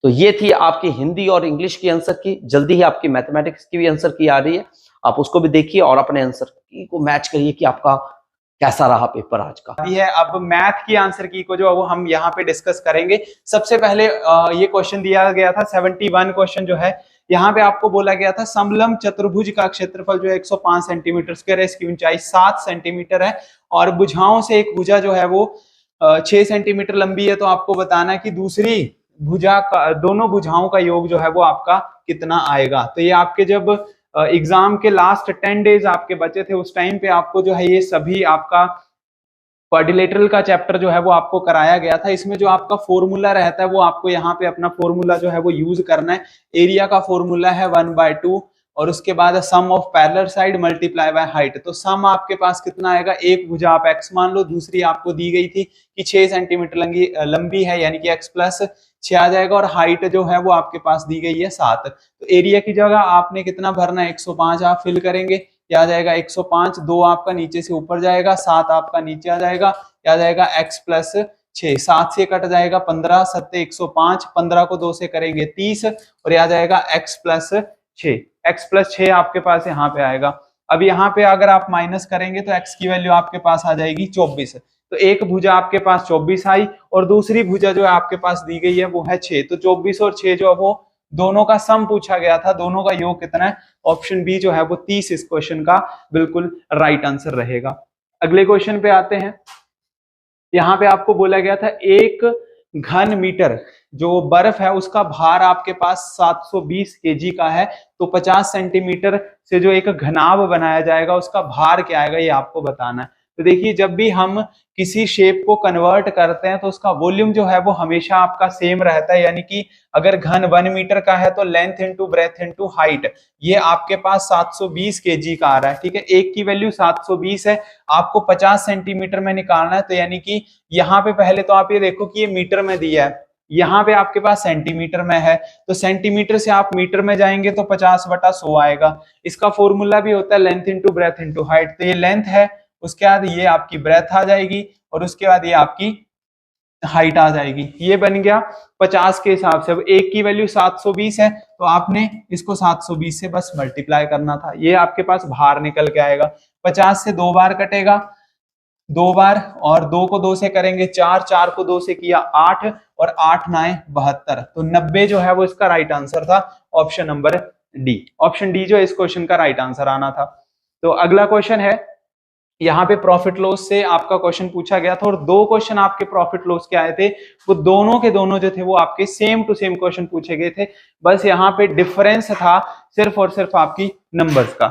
S2: तो ये थी आपकी हिंदी और इंग्लिश की आंसर की। जल्दी ही आपकी मैथमेटिक्स की भी आंसर की आ रही है, आप उसको भी देखिए और अपने आंसर की को मैच करिए कि आपका कैसा रहा पेपर आज का।
S1: है अब मैथ की आंसर की को जो वो हम यहाँ पे डिस्कस करेंगे। सबसे पहले ये क्वेश्चन दिया गया था 71 क्वेश्चन जो है, यहाँ पे आपको बोला गया था समलंब चतुर्भुज का क्षेत्रफल जो है 105 सेंटीमीटर स्क्वायर है, इसकी ऊंचाई 7 सेंटीमीटर है और भुजाओं से एक भुजा जो है वो 6 सेंटीमीटर लंबी है। तो आपको बताना है कि दूसरी भुजा का, दोनों भुजाओं का योग जो है वो आपका कितना आएगा। तो ये आपके जब एग्जाम के लास्ट 10 डेज आपके बचे थे उस टाइम पे आपको जो है ये सभी आपका क्वाड्रिलेटरल का चैप्टर जो है वो आपको कराया गया था। इसमें जो आपका फॉर्मूला रहता है वो आपको यहाँ पे अपना फॉर्मूला जो है वो यूज करना है। एरिया का फॉर्मूला है 1/2 और उसके बाद sum of parallel side multiply by height. तो सम आपके पास कितना आएगा, एक भुजा आप x मान लो, दूसरी आपको दी गई थी कि 6 सेंटीमीटर लंबी है यानी कि x प्लस 6 आ जाएगा और हाइट जो है वो आपके पास दी गई है 7। तो एरिया की जगह आपने कितना भरना है, 105 आप फिल करेंगे, क्या आ जाएगा 105, 2 आपका नीचे से ऊपर जाएगा, 7 आपका नीचे आ जाएगा, क्या आ जाएगा x प्लस 6, 7 से कट जाएगा 15, 7 105, 15 को 2 से करेंगे 30 और आ जाएगा x प्लस 6, x प्लस 6 आपके पास यहाँ पे आएगा। अब यहाँ पे अगर आप माइनस करेंगे तो x की वैल्यू आपके पास आ जाएगी 24। तो एक भुजा आपके पास 24 आई और दूसरी भुजा जो है आपके पास दी गई है वो है 6। तो 24 और 6 जो है वो दोनों का सम पूछा गया था, दोनों का योग कितना है, ऑप्शन बी जो है वो 30 इस क्वेश्चन का बिल्कुल राइट आंसर रहेगा। अगले क्वेश्चन पे आते हैं। यहाँ पे आपको बोला गया था 1 घन मीटर जो बर्फ है उसका भार आपके पास 720 केजी का है, तो 50 सेंटीमीटर से जो एक घनाभ बनाया जाएगा उसका भार क्या आएगा ये आपको बताना है। तो देखिए जब भी हम किसी शेप को कन्वर्ट करते हैं तो उसका वॉल्यूम जो है वो हमेशा आपका सेम रहता है, यानी कि अगर घन 1 मीटर का है तो length into breadth into height ये आपके पास 720 केजी का आ रहा है, ठीक है। एक की वैल्यू 720 है, आपको 50 सेंटीमीटर में निकालना है, तो यानी कि यहाँ पे पहले तो आप ये देखो कि ये मीटर में दिया है, यहाँ पे आपके पास सेंटीमीटर में है, तो सेंटीमीटर से आप मीटर में जाएंगे तो 50/100 आएगा। इसका फॉर्मूला भी होता है length into breadth into height, तो ये लेंथ है, उसके बाद ये आपकी ब्रेथ आ जाएगी और उसके बाद ये आपकी हाइट आ जाएगी। ये बन गया 50 के हिसाब से। अब एक की वैल्यू 720 है तो आपने इसको 720 से बस मल्टीप्लाई करना था, ये आपके पास बाहर निकल के आएगा। 50 से 2 बार कटेगा, 2 बार, और 2 को 2 से करेंगे 4, 4 को 2 से किया 8, और 8 9 72, तो 90 जो है वो इसका राइट आंसर था, option number D. Option D जो इस क्वेश्चन का राइट आंसर आना था। तो अगला क्वेश्चन है, यहाँ पे प्रॉफिट लॉस से आपका क्वेश्चन पूछा गया था, और 2 क्वेश्चन आपके प्रॉफिट लॉस के आए थे, वो दोनों के दोनों जो थे वो आपके सेम टू सेम क्वेश्चन पूछे गए थे, बस यहाँ पे डिफरेंस था सिर्फ और सिर्फ आपकी नंबर्स का।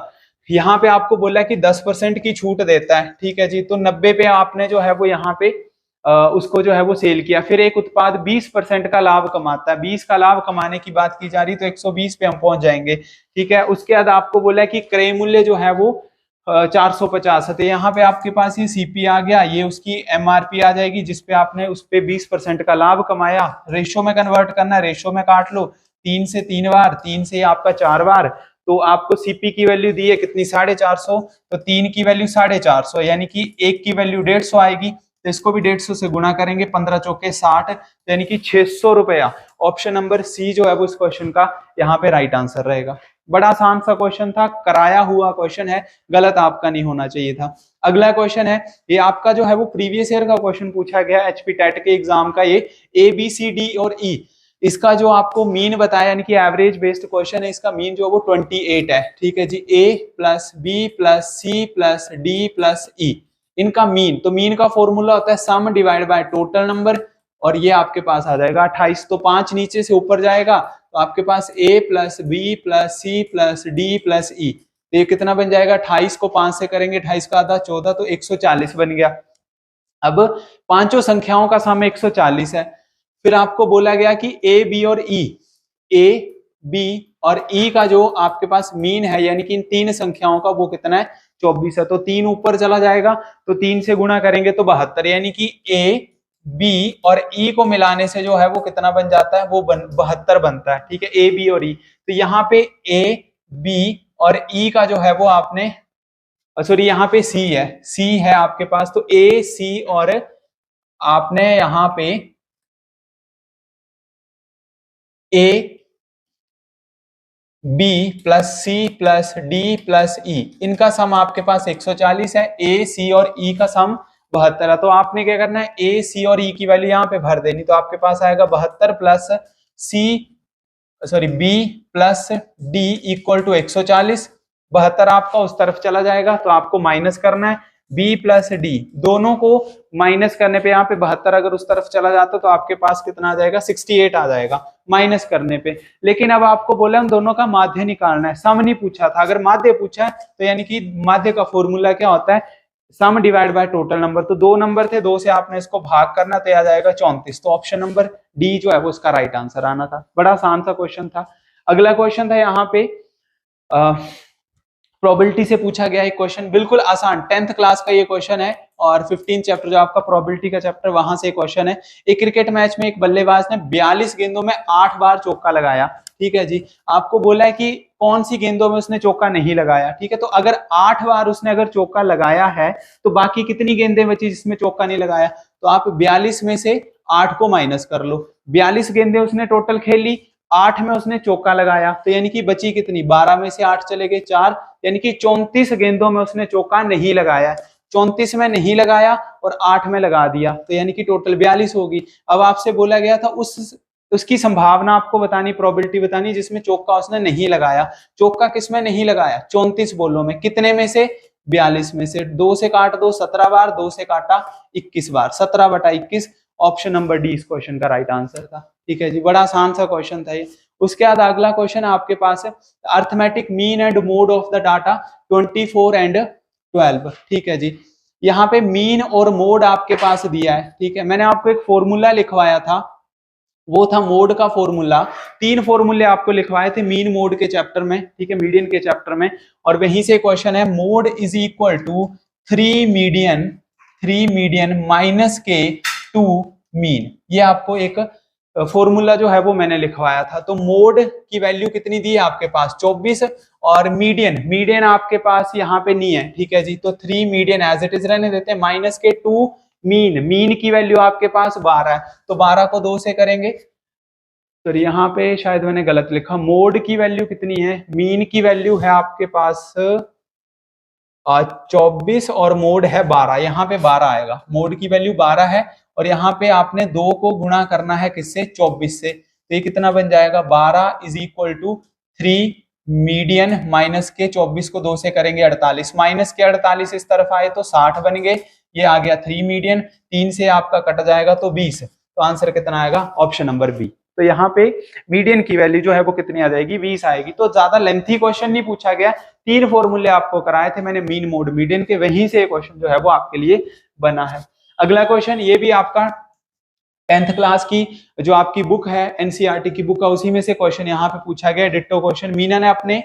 S1: यहाँ पे आपको बोला कि 10% की छूट देता है, ठीक है जी, तो 90 पे आपने जो है वो यहाँ पे उसको जो है वो सेल किया। फिर एक उत्पाद 20% का लाभ कमाता है, 20 का लाभ कमाने की बात की जा रही, तो 120 पे हम पहुंच जाएंगे, ठीक है। उसके बाद आपको बोला कि क्रय मूल्य जो है वो 450 है, तो यहाँ पे आपके पास ये सीपी आ गया, ये उसकी एमआरपी आ जाएगी जिसपे आपने उस पे 20% का लाभ कमाया। रेशो में कन्वर्ट करना है, रेशो में काट लो, 3 से 3 बार, 3 से आपका 4 बार, तो आपको सीपी की वैल्यू दी है कितनी, 450, तो 3 की वैल्यू 450, यानी कि 1 की वैल्यू 150 आएगी, तो इसको भी 150 से गुणा करेंगे, 15 चौके 60, यानी कि 600 रुपया। ऑप्शन नंबर सी जो है वो इस क्वेश्चन का यहाँ पे राइट आंसर रहेगा। बड़ा आसान सा क्वेश्चन था, कराया हुआ क्वेश्चन है, गलत आपका नहीं होना चाहिए था। अगला क्वेश्चन है, ये आपका जो है वो प्रीवियस ईयर का क्वेश्चन पूछा गया एचपी टेट के एग्जाम का, ये ए बी सी डी और ई, इसका जो आपको मीन बताया, यानी कि एवरेज बेस्ड क्वेश्चन है, इसका मीन जो है वो 28 है, ठीक है जी। A plus B plus C plus D plus E, इनका मीन, तो मीन का फॉर्मूला होता है sum divide by total number, और ये आपके पास आ जाएगा 28, तो 5 नीचे से ऊपर जाएगा, तो आपके पास a plus B plus C plus D plus E, तो ये कितना बन जाएगा, 28 को 5 से करेंगे, 28 का आधा 14, तो 140 बन गया। अब पांचों संख्याओं का सम 140 है। फिर आपको बोला गया कि ए बी और ई, ए बी और ई का जो आपके पास मीन है, यानी कि इन 3 संख्याओं का वो कितना है, 24 है, तो 3 ऊपर चला जाएगा, तो 3 से गुणा करेंगे तो 72, यानी कि ए बी और ई को मिलाने से जो है वो कितना बन जाता है, वो 72 बनता है, ठीक है, ए बी और ई। तो यहाँ पे ए बी और ई का जो है वो आपने, सॉरी यहाँ पे सी है, सी है आपके पास, तो ए सी, और आपने यहाँ पे A B plus C plus D plus E, इनका सम आपके पास 140 है, ए सी और ई का सम 72 है। तो आपने क्या करना है, ए सी और ई की वैल्यू यहाँ पे भर देनी, तो आपके पास आएगा 72 plus C, sorry B plus D equal to 140, 72 आपका उस तरफ चला जाएगा, तो आपको माइनस करना है, बी प्लस डी, दोनों को माइनस करने पे यहाँ पे 72 अगर उस तरफ चला जाता तो आपके पास कितना आ जाएगा, 68 आ जाएगा माइनस करने पे। लेकिन अब आपको बोला हम दोनों का माध्य निकालना है, सम नहीं पूछा था। अगर माध्य पूछा है तो यानी कि माध्य का फॉर्मूला क्या होता है, sum divide by total number, तो 2 नंबर थे, 2 से आपने इसको भाग करना, तो आ जाएगा 34, तो ऑप्शन नंबर डी जो है वो इसका राइट आंसर आना था। बड़ा आसान सा क्वेश्चन था। अगला क्वेश्चन था यहाँ पे प्रोबेबिलिटी से पूछा गया एक क्वेश्चन, बिल्कुल आसान, 10th क्लास का ये क्वेश्चन है, और 15 चैप्टर जो आपका प्रोबेबिलिटी का चैप्टर, वहां से क्वेश्चन है। एक क्रिकेट मैच में एक बल्लेबाज ने 42 गेंदों में 8 बार चौका लगाया, ठीक है जी। आपको बोला है कि कौन सी गेंदों में उसने चौका नहीं लगाया, ठीक है। तो अगर 8 बार उसने अगर चौका लगाया है तो बाकी कितनी गेंदें बची जिसमें चौका नहीं लगाया, तो आप 42 में से 8 को माइनस कर लो। 42 गेंदें उसने टोटल खेल ली, 8 में उसने चौका लगाया, तो यानी कि बची कितनी, 12 में से 8 चले गए 4, यानी कि 34 गेंदों में उसने चौका नहीं लगाया, 34 में नहीं लगाया और 8 में लगा दिया, तो यानी कि टोटल 42 होगी। अब आपसे बोला गया था उसकी संभावना आपको बतानी, प्रोबेबिलिटी बतानी जिसमें चौका उसने नहीं लगाया। चौका किसमें नहीं लगाया, 34 बॉलों में, कितने में से, 42 में से। 2 से काट दो 17 बार, 2 से काटा 21 बार, 17/21, ऑप्शन नंबर डी इस क्वेश्चन का राइट आंसर था, ठीक है जी। बड़ा आसान सा क्वेश्चन था ये। उसके बाद अगला क्वेश्चन आपके पास है arithmetic mean and mode of the data 24 and 12, ठीक है जी। यहाँ पे मीन और मोड आपके पास दिया है, ठीक है। मैंने आपको एक फॉर्मूला लिखवाया था, वो था मोड का फॉर्मूला। 3 फॉर्मूले आपको लिखवाए थे मीन मोड के चैप्टर में, ठीक है, मीडियन के चैप्टर में, और वहीं से क्वेश्चन है mode is equal to 3 median minus के 2 मीन। ये आपको एक फॉर्मूला जो है वो मैंने लिखवाया था। तो मोड की वैल्यू कितनी दी है आपके पास, 24, और मीडियन आपके पास यहाँ पे नहीं है, ठीक है जी। तो 3 मीडियन एज इट इज रहने देते हैं, माइनस के 2
S3: मीन की वैल्यू आपके पास 12 है, तो 12 को 2 से करेंगे। तो यहाँ पे शायद मैंने गलत लिखा, मोड की वैल्यू कितनी है, मीन की वैल्यू है आपके पास 24 और मोड है 12, यहाँ पे 12 आएगा, मोड की वैल्यू 12 है और यहाँ पे आपने 2 को गुणा करना है किससे, 24 से, तो ये कितना बन जाएगा 12 is equal to 3 median minus के 24 को 2 से करेंगे 48, माइनस के 48 इस तरफ आए तो 60 बन गए, ये आ गया 3 मीडियन, 3 से आपका कट जाएगा तो 20, तो आंसर कितना आएगा, ऑप्शन नंबर बी। तो यहाँ पे मीडियन की वैल्यू जो है वो कितनी आ जाएगी, 20 आएगी। तो ज्यादा लेंथी क्वेश्चन नहीं पूछा गया, 3 फॉर्मूले आपको कराए थे मैंने मीन मोड मीडियन के, वहीं से क्वेश्चन जो है वो आपके लिए बना है। अगला क्वेश्चन, ये भी आपका 10th क्लास की जो आपकी बुक है, एनसीईआरटी की बुक है, उसी में से क्वेश्चन यहाँ पे पूछा गया, डिट्टो क्वेश्चन। मीना ने अपने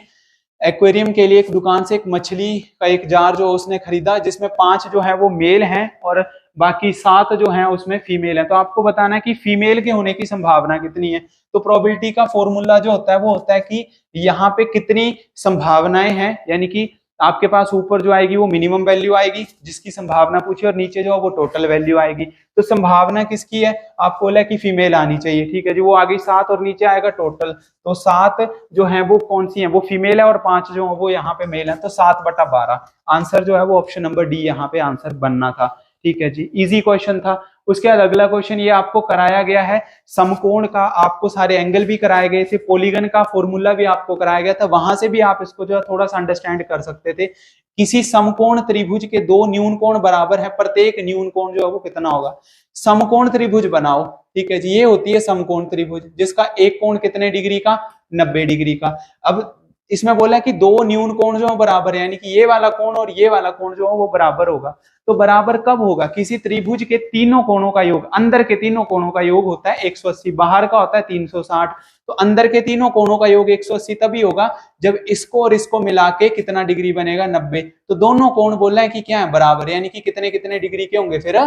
S3: एक्वेरियम के लिए एक दुकान से एक मछली का एक जार जो उसने खरीदा, जिसमें 5 जो है वो मेल हैं और बाकी 7 जो हैं उसमें फीमेल है। तो आपको बताना है कि फीमेल के होने की संभावना कितनी है। तो प्रोबेबिलिटी का फॉर्मूला जो होता है वो होता है कि यहाँ पे कितनी संभावनाएं हैं, यानी कि आपके पास ऊपर जो आएगी वो मिनिमम वैल्यू आएगी जिसकी संभावना पूछी, और नीचे जो है वो टोटल वैल्यू आएगी। तो संभावना किसकी है, आपको बोला कि फीमेल आनी चाहिए, ठीक है जी, वो आ गई 7 और नीचे आएगा टोटल, तो 7 जो है वो कौन सी है, वो फीमेल है और 5 जो है वो यहाँ पे मेल है, तो 7/12 आंसर जो है वो ऑप्शन नंबर डी यहाँ पे आंसर बनना था। ठीक है जी, इजी क्वेश्चन था। उसके बाद अगला क्वेश्चन ये आपको कराया गया है समकोण का, आपको सारे एंगल भी कराए गए थे, पॉलीगन का फॉर्मूला भी आपको कराया गया था, वहां से भी आप इसको जो है थोड़ा सा अंडरस्टैंड कर सकते थे। किसी समकोण त्रिभुज के 2 न्यून कोण बराबर है, प्रत्येक न्यून कोण जो है वो कितना होगा। समकोण त्रिभुज बनाओ, ठीक है जी, ये होती है समकोण त्रिभुज जिसका एक कोण कितने डिग्री का, 90 डिग्री का। अब इसमें बोला कि 2 न्यून कोण जो है बराबर है, यानी कि ये वाला कोण और ये वाला कोण जो है वो बराबर होगा। तो बराबर कब होगा, किसी त्रिभुज के तीनों कोणों का योग, अंदर के तीनों कोणों का योग होता है 180, बाहर का होता है 360, तो अंदर के तीनों कोणों का योग 180 तभी होगा जब इसको और इसको मिला के कितना डिग्री बनेगा, 90। तो दोनों कोण बोला है कि क्या है, बराबर, यानी कि कितने कितने डिग्री के होंगे, फिर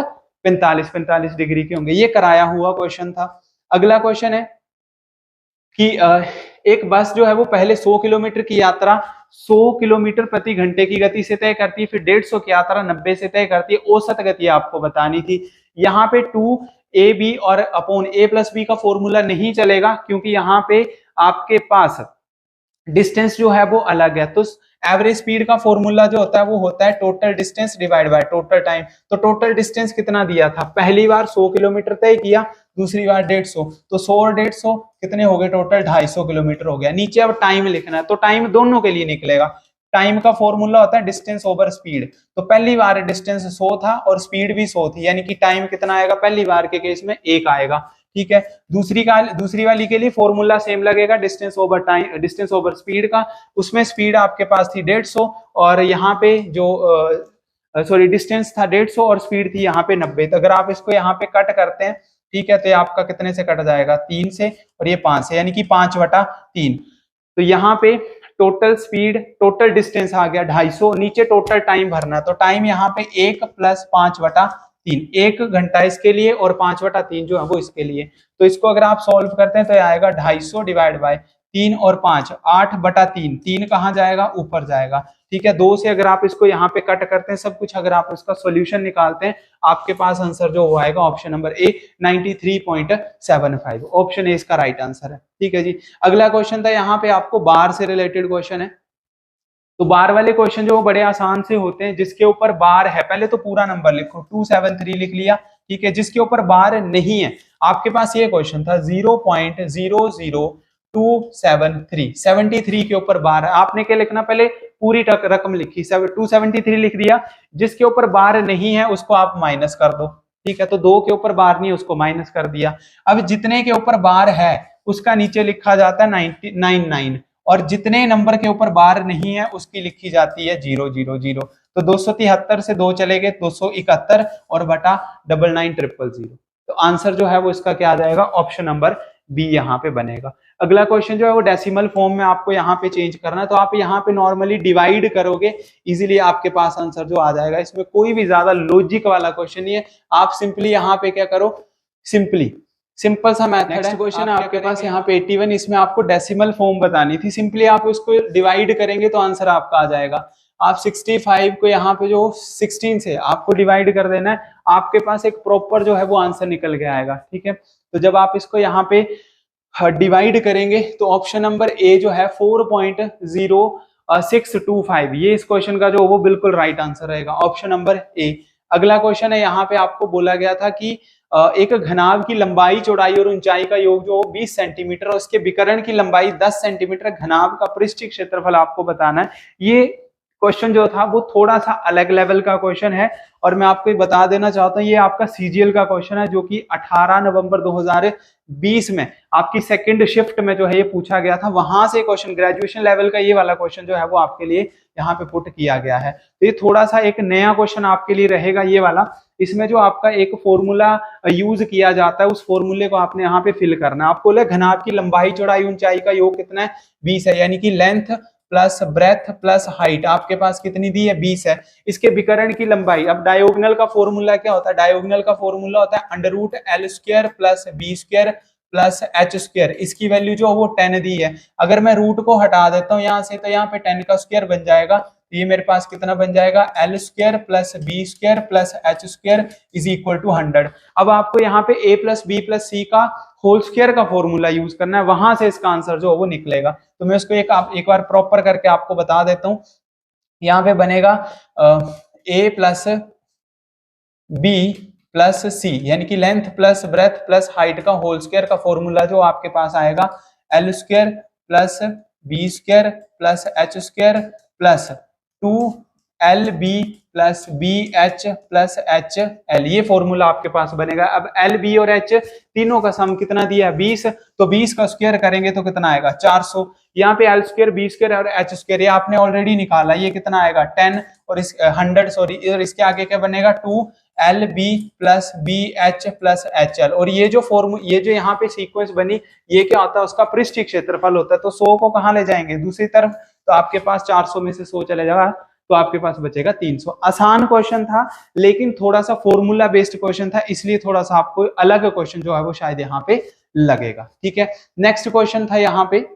S3: 45 डिग्री के होंगे। ये कराया हुआ क्वेश्चन था। अगला क्वेश्चन है कि एक बस जो है वो पहले 100 किलोमीटर की यात्रा 100 किलोमीटर प्रति घंटे की गति से तय करती है, फिर 150 की यात्रा 90 से तय करती है, औसत गति आपको बतानी थी। यहाँ पे 2ab और अपॉन a प्लस b का फॉर्मूला नहीं चलेगा, क्योंकि यहाँ पे आपके पास डिस्टेंस जो है वो अलग है। तो एवरेज स्पीड का फॉर्मूला जो होता है वो होता है total distance divide by total time. तो टोटल डिस्टेंस कितना दिया था, पहली बार 100 किलोमीटर तय किया, दूसरी बार 150, तो 100 और 150 कितने हो गए, टोटल 250 किलोमीटर हो गया। नीचे अब टाइम लिखना है, तो टाइम दोनों के लिए निकलेगा। टाइम का फॉर्मूला होता है डिस्टेंस ओवर स्पीड। तो पहली बार डिस्टेंस 100 था और स्पीड भी 100 थी, यानी कि टाइम कितना आएगा, पहली बार के केस में 1 आएगा। ठीक है, दूसरी वाली के लिए फॉर्मूला सेम लगेगा, distance over time, distance over speed का। उसमें स्पीड आपके पास थी 150 और यहाँ पे जो सॉरी डिस्टेंस था 150 और स्पीड थी यहाँ पे 90। तो अगर आप इसको यहाँ पे कट करते हैं, ठीक है, तो ये आपका कितने से कट जाएगा, 3 से, और ये 5 से, यानी कि 5/3। तो यहाँ पे टोटल स्पीड, टोटल डिस्टेंस आ गया 250, नीचे टोटल टाइम भरना है, तो टाइम यहाँ पे 1 + 5/3, 1 घंटा इसके लिए और 5/3 जो है वो इसके लिए। तो इसको अगर आप सॉल्व करते हैं तो ये आएगा 250 डिवाइड बाय 3 और 5, 8/3, 3 कहाँ जाएगा, ऊपर जाएगा। ठीक है, 2 से अगर आप इसको यहाँ पे कट करते हैं सब कुछ, अगर आप इसका सॉल्यूशन निकालते हैं, आपके पास आंसर जो आएगा option number A 93.75, option A इसका राइट आंसर है। ठीक है जी, अगला क्वेश्चन था यहाँ पे आपको बार से रिलेटेड क्वेश्चन है। तो बार वाले क्वेश्चन जो बड़े आसान से होते हैं, जिसके ऊपर बार है, पहले तो पूरा नंबर लिखो, 273 लिख लिया। ठीक है, जिसके ऊपर बार नहीं है, आपके पास ये क्वेश्चन था 0.00273, 73 के ऊपर बार है, आपने क्या लिखना, पहले पूरी रकम लिखी, 273 लिख दिया, जिसके ऊपर बार नहीं है उसको आप माइनस कर दो। ठीक है, तो 2 के ऊपर बार नहीं है उसको माइनस कर दिया। अब जितने के ऊपर बार है उसका नीचे लिखा जाता है 99, और जितने नंबर के ऊपर बार नहीं है उसकी लिखी जाती है 000। तो 273 से 2 चले गए, 271 और बटा 99,000। तो आंसर जो है वो इसका क्या आ जाएगा, ऑप्शन नंबर बी यहाँ पे बनेगा। अगला क्वेश्चन जो है वो डेसिमल फॉर्म में आपको यहाँ पे चेंज करना है, तो आप यहाँ पे नॉर्मली डिवाइड करोगे, इजीली आपके पास आंसर जो आ जाएगा। इसमें कोई भी ज्यादा लॉजिक वाला क्वेश्चन नहीं है, आप सिंपली यहाँ पे क्या करो, सिंपल सा मैथड है। नेक्स्ट क्वेश्चन है आपके पास यहाँ पे 81, इसमें आपको डेसिमल फॉर्म बतानी थी, सिंपली आप उसको डिवाइड करेंगे तो आंसर आपका आ जाएगा। आप 65 को यहाँ पे जो 16 से आपको डिवाइड कर देना है, आपके पास एक प्रॉपर जो है वो आंसर निकल के आएगा। ठीक है, तो जब आप इसको यहाँ पे डिवाइड करेंगे तो ऑप्शन नंबर ए जो है 4.0625, ये इस क्वेश्चन का जो वो बिल्कुल राइट आंसर रहेगा, ऑप्शन नंबर ए। अगला क्वेश्चन है, यहाँ पे आपको बोला गया था कि एक घनाभ की लंबाई, चौड़ाई और ऊंचाई का योग जो 20 सेंटीमीटर और उसके विकर्ण की लंबाई 10 सेंटीमीटर, घनाभ का पृष्ठीय क्षेत्रफल आपको बताना है। ये क्वेश्चन जो था वो थोड़ा सा अलग लेवल का क्वेश्चन है और मैं आपको बता देना चाहता हूँ ये आपका सीजीएल का क्वेश्चन है जो कि 18 नवंबर 2020 में आपकी सेकंड शिफ्ट में जो है ये पूछा गया था। वहां से क्वेश्चन ग्रेजुएशन लेवल का ये वाला क्वेश्चन जो है वो आपके लिए यहाँ पे पुट किया गया है। तो ये थोड़ा सा एक नया क्वेश्चन आपके लिए रहेगा ये वाला। इसमें जो आपका एक फॉर्मूला यूज किया जाता है उस फॉर्मूले को आपने यहाँ पे फिल करना है। आपको घनाभ की लंबाई, चौड़ाई, ऊंचाई का योग कितना है 20 है, यानी कि length plus breadth plus height आपके पास कितनी दी है 20 है। इसके विकर्ण की लंबाई, अब डायगोनल का फॉर्मूला क्या होता है, डायगोनल का फॉर्मूला होता है √L² plus B² plus H²। इसकी वैल्यू जो वो 10 दी है। अगर मैं रूट को हटा देता हूँ यहाँ से तो यहाँ पे 10 का स्क्वायर बन जाएगा, तो ये मेरे पास कितना बन जाएगा L² plus B² plus H² is equal to 100। अब आपको यहाँ पे A plus B plus C का होल स्क्वायर का फॉर्मूला यूज करना है, वहां से इसका आंसर जो वो निकलेगा। तो मैं उसको एक बार प्रॉपर करके आपको बता देता हूँ। यहाँ पे बनेगा A plus B plus C, यानी कि length plus breadth plus height का होल स्क्वायर का फॉर्मूला जो आपके पास आएगा L² plus B² plus H² plus 2LB plus BH plus HL, ये फॉर्मूला आपके पास बनेगा। अब LB और H तीनों का सम कितना दिया है 20, तो 20 का स्क्वायर करेंगे तो कितना आएगा 400। यहाँ पे L² B² और H² ये आपने ऑलरेडी निकाला, ये कितना आएगा 10 और इस 100 सॉरी, और इसके आगे क्या बनेगा 2LB plus BH plus HL। और ये जो यहाँ पे सीक्वेंस बनी ये क्या होता है, उसका पृष्ठीय क्षेत्रफल होता है। तो 100 को कहाँ ले जाएंगे दूसरी तरफ, तो आपके पास 400 में से 100 चले जाएगा तो आपके पास बचेगा 300। आसान क्वेश्चन था लेकिन थोड़ा सा फॉर्मूला बेस्ड क्वेश्चन था, इसलिए थोड़ा सा आपको अलग क्वेश्चन जो है वो शायद यहाँ पे लगेगा। ठीक है, नेक्स्ट क्वेश्चन था यहाँ पे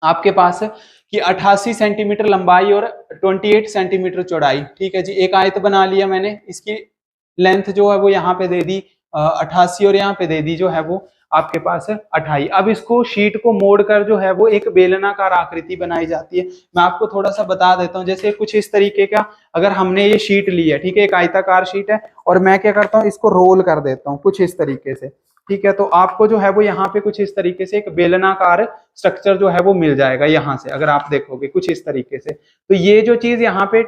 S3: आपके पास कि 88 सेंटीमीटर लंबाई और 28 सेंटीमीटर चौड़ाई। ठीक है जी, एक आयत बना लिया मैंने, इसकी लेंथ जो है वो यहाँ पे दे दी 88 और यहाँ पे दे दी जो है वो आपके पास 28। अब इसको शीट को मोड़कर जो है वो एक बेलनाकार आकृति बनाई जाती है। मैं आपको थोड़ा सा बता देता हूँ, जैसे कुछ इस तरीके का अगर हमने ये शीट ली है, ठीक है, एक आयताकार शीट है और मैं क्या करता हूँ इसको रोल कर देता हूँ कुछ इस तरीके से। ठीक है, तो आपको जो है वो यहाँ पे कुछ इस तरीके से एक बेलनाकार स्ट्रक्चर जो है वो मिल जाएगा यहाँ से, अगर आप देखोगे कुछ इस तरीके से। तो ये जो चीज यहाँ पे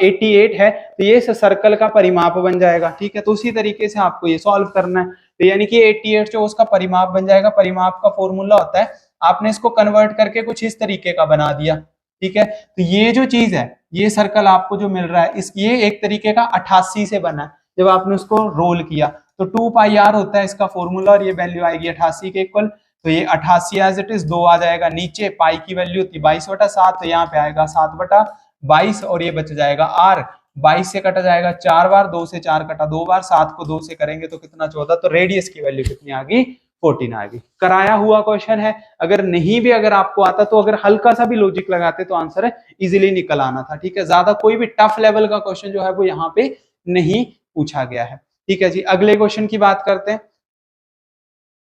S3: 88 है तो ये सर्कल का परिमाप बन जाएगा। ठीक है, तो उसी तरीके से आपको ये सॉल्व करना है। तो यानी कि 88 जो उसका परिमाप बन जाएगा, परिमाप का फॉर्मूला होता है, आपने इसको कन्वर्ट करके कुछ इस तरीके का बना दिया। ठीक है, तो ये जो चीज है, ये सर्कल आपको जो मिल रहा है ये एक तरीके का 88 से बना है। जब आपने उसको रोल किया तो 2πr होता है इसका फॉर्मूला और ये वैल्यू आएगी 88 के इक्वल। तो ये 88 एज इट इज 2 आ जाएगा नीचे, पाई की वैल्यू होती 22/7, तो यहाँ पे आएगा 7/22 और ये बच जाएगा r। 22 से कटा जाएगा 4 बार, 2 से 4 कटा 2 बार, 7 को 2 से करेंगे तो कितना 14, तो रेडियस की वैल्यू कितनी आ गई 14 आ गई। कराया हुआ क्वेश्चन है, अगर नहीं भी अगर आपको आता तो अगर हल्का सा भी लॉजिक लगाते तो आंसर इजीली निकल आना था। ठीक है, ज्यादा कोई भी टफ लेवल का क्वेश्चन जो है वो यहाँ पे नहीं पूछा गया है। ठीक है जी, अगले क्वेश्चन की बात करते हैं।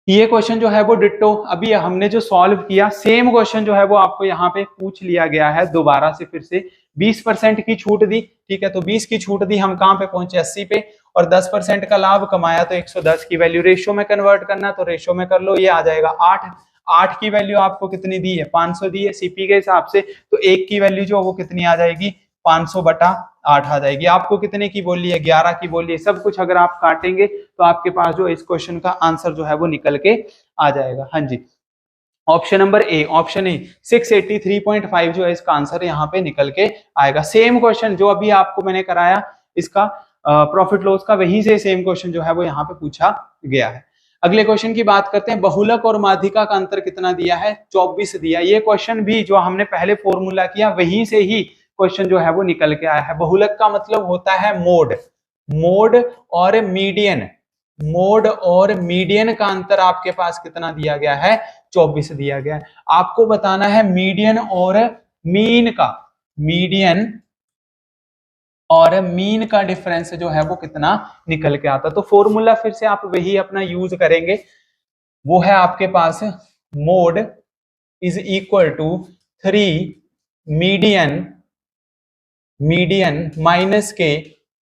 S3: ये क्वेश्चन जो है वो डिट्टो अभी हमने जो सॉल्व किया सेम क्वेश्चन जो है वो आपको यहाँ पे पूछ लिया गया है दोबारा से फिर से। 20% की छूट दी, ठीक है, तो 20 की छूट दी, हम कहाँ पे पहुंचे 80 पे, और 10% का लाभ कमाया तो 110 की वैल्यू रेशियो में कन्वर्ट करना, तो रेशियो में कर लो, ये आ जाएगा 8 की वैल्यू आपको कितनी दी है 500 दी है सीपी के हिसाब से, तो 1 की वैल्यू जो वो कितनी आ जाएगी 500/8 आ जाएगी। आपको कितने की बोली है 11 की बोली है। सब कुछ अगर आप काटेंगे तो आपके पास जो इस क्वेश्चन का आंसर जो है वो निकल के आ जाएगा। हाँ जी, option number A, option A 683.5 जो है इसका आंसर यहाँ पे निकल के आएगा। सेम क्वेश्चन जो अभी आपको मैंने कराया इसका प्रॉफिट लॉस का, वहीं से सेम क्वेश्चन जो है वो यहाँ पे पूछा गया है। अगले क्वेश्चन की बात करते हैं। बहुलक और माध्यिका का अंतर कितना दिया है 24 दिया। ये क्वेश्चन भी जो हमने पहले फॉर्मूला किया वहीं से ही क्वेश्चन जो है वो निकल के आया है। बहुलक का मतलब होता है मोड, मोड और मीडियन, मोड और मीडियन का अंतर आपके पास कितना दिया गया है 24 दिया गया है। आपको बताना है मीडियन और मीन का, मीडियन और मीन का डिफरेंस जो है वो कितना निकल के आता। तो फॉर्मूला फिर से आप वही अपना यूज करेंगे, वो है आपके पास mode is equal to 3 median minus के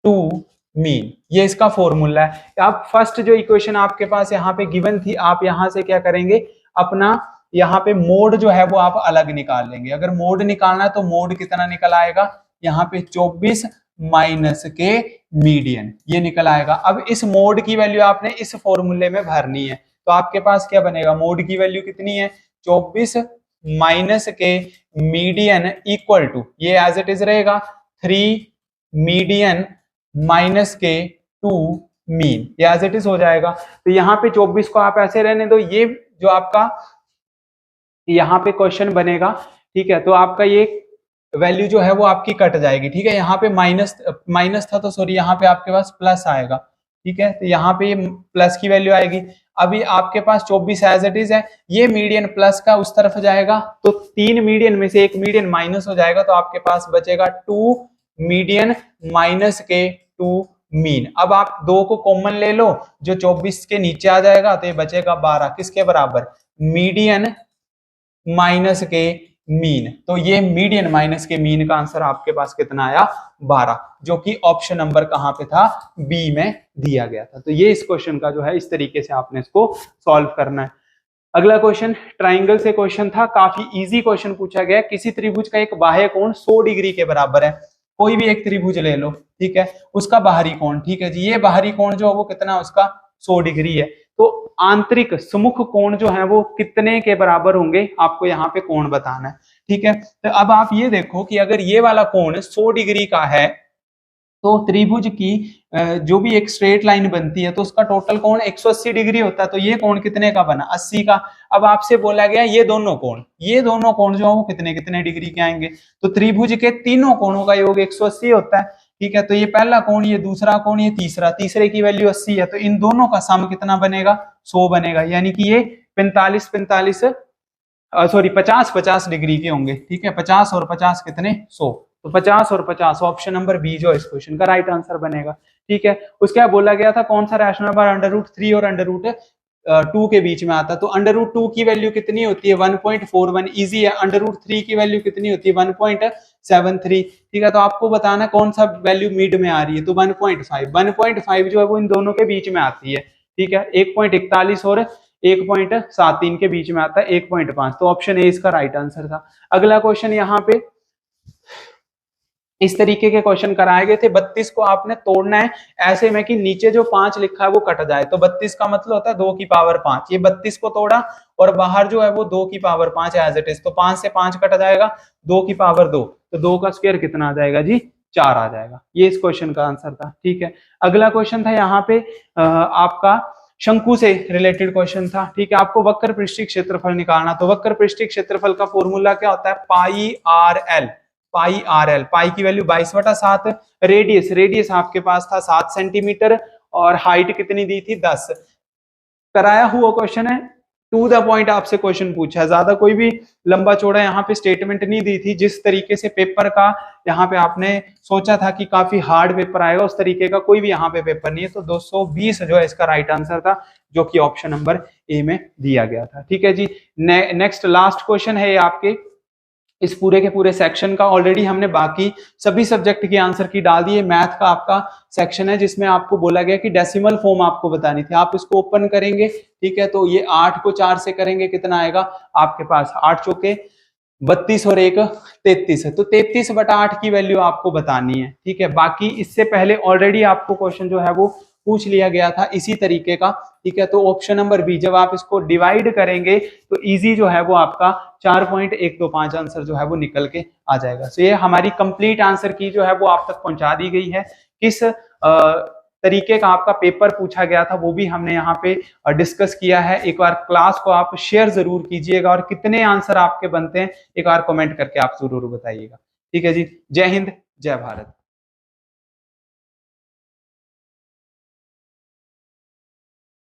S3: 2 मीन, ये इसका फॉर्मूला है। आप फर्स्ट जो इक्वेशन आपके पास यहाँ पे गिवन थी, आप यहां से क्या करेंगे, अपना यहाँ पे मोड जो है वो आप अलग निकाल लेंगे। अगर मोड निकालना है तो मोड कितना निकल आएगा, यहाँ पे 24 माइनस के मीडियन, ये निकल आएगा। अब इस मोड की वैल्यू आपने इस फॉर्मूले में भरनी है, तो आपके पास क्या बनेगा, मोड की वैल्यू कितनी है 24 माइनस के मीडियन इक्वल टू, ये एज इट इज रहेगा 3 मीडियन माइनस के 2 मीन, ये एज इट इज हो जाएगा। तो यहाँ पे 24 को आप ऐसे रहने दो, ये जो आपका यहाँ पे क्वेश्चन बनेगा, ठीक है, तो आपका ये वैल्यू जो है वो आपकी कट जाएगी, ठीक है। यहाँ पे माइनस था तो सॉरी, यहाँ पे आपके पास प्लस आएगा, ठीक है, तो यहाँ पे प्लस की वैल्यू आएगी। अभी आपके पास 24 एज इट इज है, ये मीडियन प्लस का उस तरफ जाएगा, तो 3 मीडियन में से एक मीडियन माइनस हो जाएगा, तो आपके पास बचेगा 2 मीडियन माइनस के 2 मीन। अब आप 2 को कॉमन ले लो, जो 24 के नीचे आ जाएगा, तो ये बचेगा 12, किसके बराबर, मीडियन माइनस के मीन। तो ये मीडियन माइनस के मीन का आंसर आपके पास कितना आया, 12, जो कि ऑप्शन नंबर कहां पे था, बी में दिया गया था। तो ये इस क्वेश्चन का जो है इस तरीके से आपने इसको सॉल्व करना है। अगला क्वेश्चन ट्राइंगल से क्वेश्चन था, काफी इजी क्वेश्चन पूछा गया। किसी त्रिभुज का एक बाह्य कोण 100 डिग्री के बराबर है, कोई भी एक त्रिभुज ले लो, ठीक है, उसका बाहरी कोण, ठीक है जी, ये बाहरी कोण जो है वो कितना, उसका 100 डिग्री है। तो आंतरिक सुमुख कोण जो है वो कितने के बराबर होंगे, आपको यहाँ पे कोण बताना है, ठीक है। तो अब आप ये देखो कि अगर ये वाला कोण 100 डिग्री का है, तो त्रिभुज की जो भी एक स्ट्रेट लाइन बनती है तो उसका टोटल कोण 180 डिग्री होता है। तो ये कोण कितने का बना, 80 का। अब आपसे बोला गया ये दोनों कोण जो है वो कितने कितने डिग्री के आएंगे, तो त्रिभुज के तीनों कोणों का योग 180 होता है, ठीक है। तो ये पहला कोण, ये दूसरा कोण, ये तीसरे की वैल्यू 80 है, तो इन दोनों का सम कितना बनेगा, 100 बनेगा, यानी कि ये 50-50 डिग्री के होंगे, ठीक है। 50 और 50 कितने, 100, तो 50 और 50, ऑप्शन नंबर बी जो इस क्वेश्चन का राइट आंसर बनेगा, ठीक है। उसके बाद बोला गया था कौन सा रैशनल नंबर √3 और √2 के बीच में आता, तो √2 की वैल्यू कितनी होती है, 1.41, इजी है। √3 की वैल्यू कितनी होती है, 1.73, ठीक है। तो आपको बताना कौन सा वैल्यू मिड में आ रही है, तो 1.5 जो है वो इन दोनों के बीच में आती है, ठीक है। 1.41 और 1.73 के बीच में आता है 1.5, तो ऑप्शन ए इसका राइट आंसर था। अगला क्वेश्चन यहाँ पे इस तरीके के क्वेश्चन कराए गए थे, 32 को आपने तोड़ना है ऐसे में कि नीचे जो 5 लिखा है वो कट जाए, तो 32 का मतलब होता है 2 की पावर 5, ये 32 को तोड़ा और बाहर जो है वो 2 की पावर 5 एज इट इज, तो 5 से 5 कट जाएगा, 2 की पावर 2, तो 2 का स्क्वायर कितना आ जाएगा जी, 4 आ जाएगा। ये इस क्वेश्चन का आंसर था, ठीक है। अगला क्वेश्चन था यहाँ पे आपका शंकु से रिलेटेड क्वेश्चन था, ठीक है। आपको वक्र पृष्ठीय क्षेत्रफल निकालना, तो वक्र पृष्ठीय क्षेत्रफल का फॉर्मूला क्या होता है, पाई आर एल, पाई की वैल्यू 22/7, रेडियस आपके पास था 7 सेंटीमीटर और हाइट कितनी दी थी, 10। कराया हुआ क्वेश्चन है, टू द पॉइंट आपसे क्वेश्चन पूछा है, ज्यादा कोई भी लंबा चौड़ा यहाँ पे स्टेटमेंट नहीं दी थी। जिस तरीके से पेपर का यहाँ पे आपने सोचा था कि काफी हार्ड पेपर आएगा, उस तरीके का कोई भी यहाँ पे पेपर नहीं है। तो 220 जो है इसका राइट आंसर था, जो कि ऑप्शन नंबर ए में दिया गया था, ठीक है जी। नेक्स्ट लास्ट क्वेश्चन है आपके इस पूरे के पूरे सेक्शन का। ऑलरेडी हमने बाकी सभी सब्जेक्ट की आंसर की डाल दी है। मैथ का आपका सेक्शन है जिसमें आपको बोला गया कि डेसिमल फॉर्म आपको बतानी थी, आप इसको ओपन करेंगे, ठीक है। तो ये 8 को 4 से करेंगे, कितना आएगा आपके पास, 8 चौके 32 और 1 33 है, तो 33/8 की वैल्यू आपको बतानी है, ठीक है। बाकी इससे पहले ऑलरेडी आपको क्वेश्चन जो है वो पूछ लिया गया था इसी तरीके का, ठीक है। तो ऑप्शन नंबर बी, जब आप इसको डिवाइड करेंगे तो इजी जो है वो आपका 4.125 आंसर जो है वो निकल के आ जाएगा। तो ये हमारी कंप्लीट आंसर की जो है वो आप तक पहुंचा दी गई है। किस तरीके का आपका पेपर पूछा गया था वो भी हमने यहाँ पे डिस्कस किया है। एक बार क्लास को आप शेयर जरूर कीजिएगा और कितने आंसर आपके बनते हैं एक बार कमेंट करके आप जरूर बताइएगा, ठीक है जी। जय हिंद, जय भारत।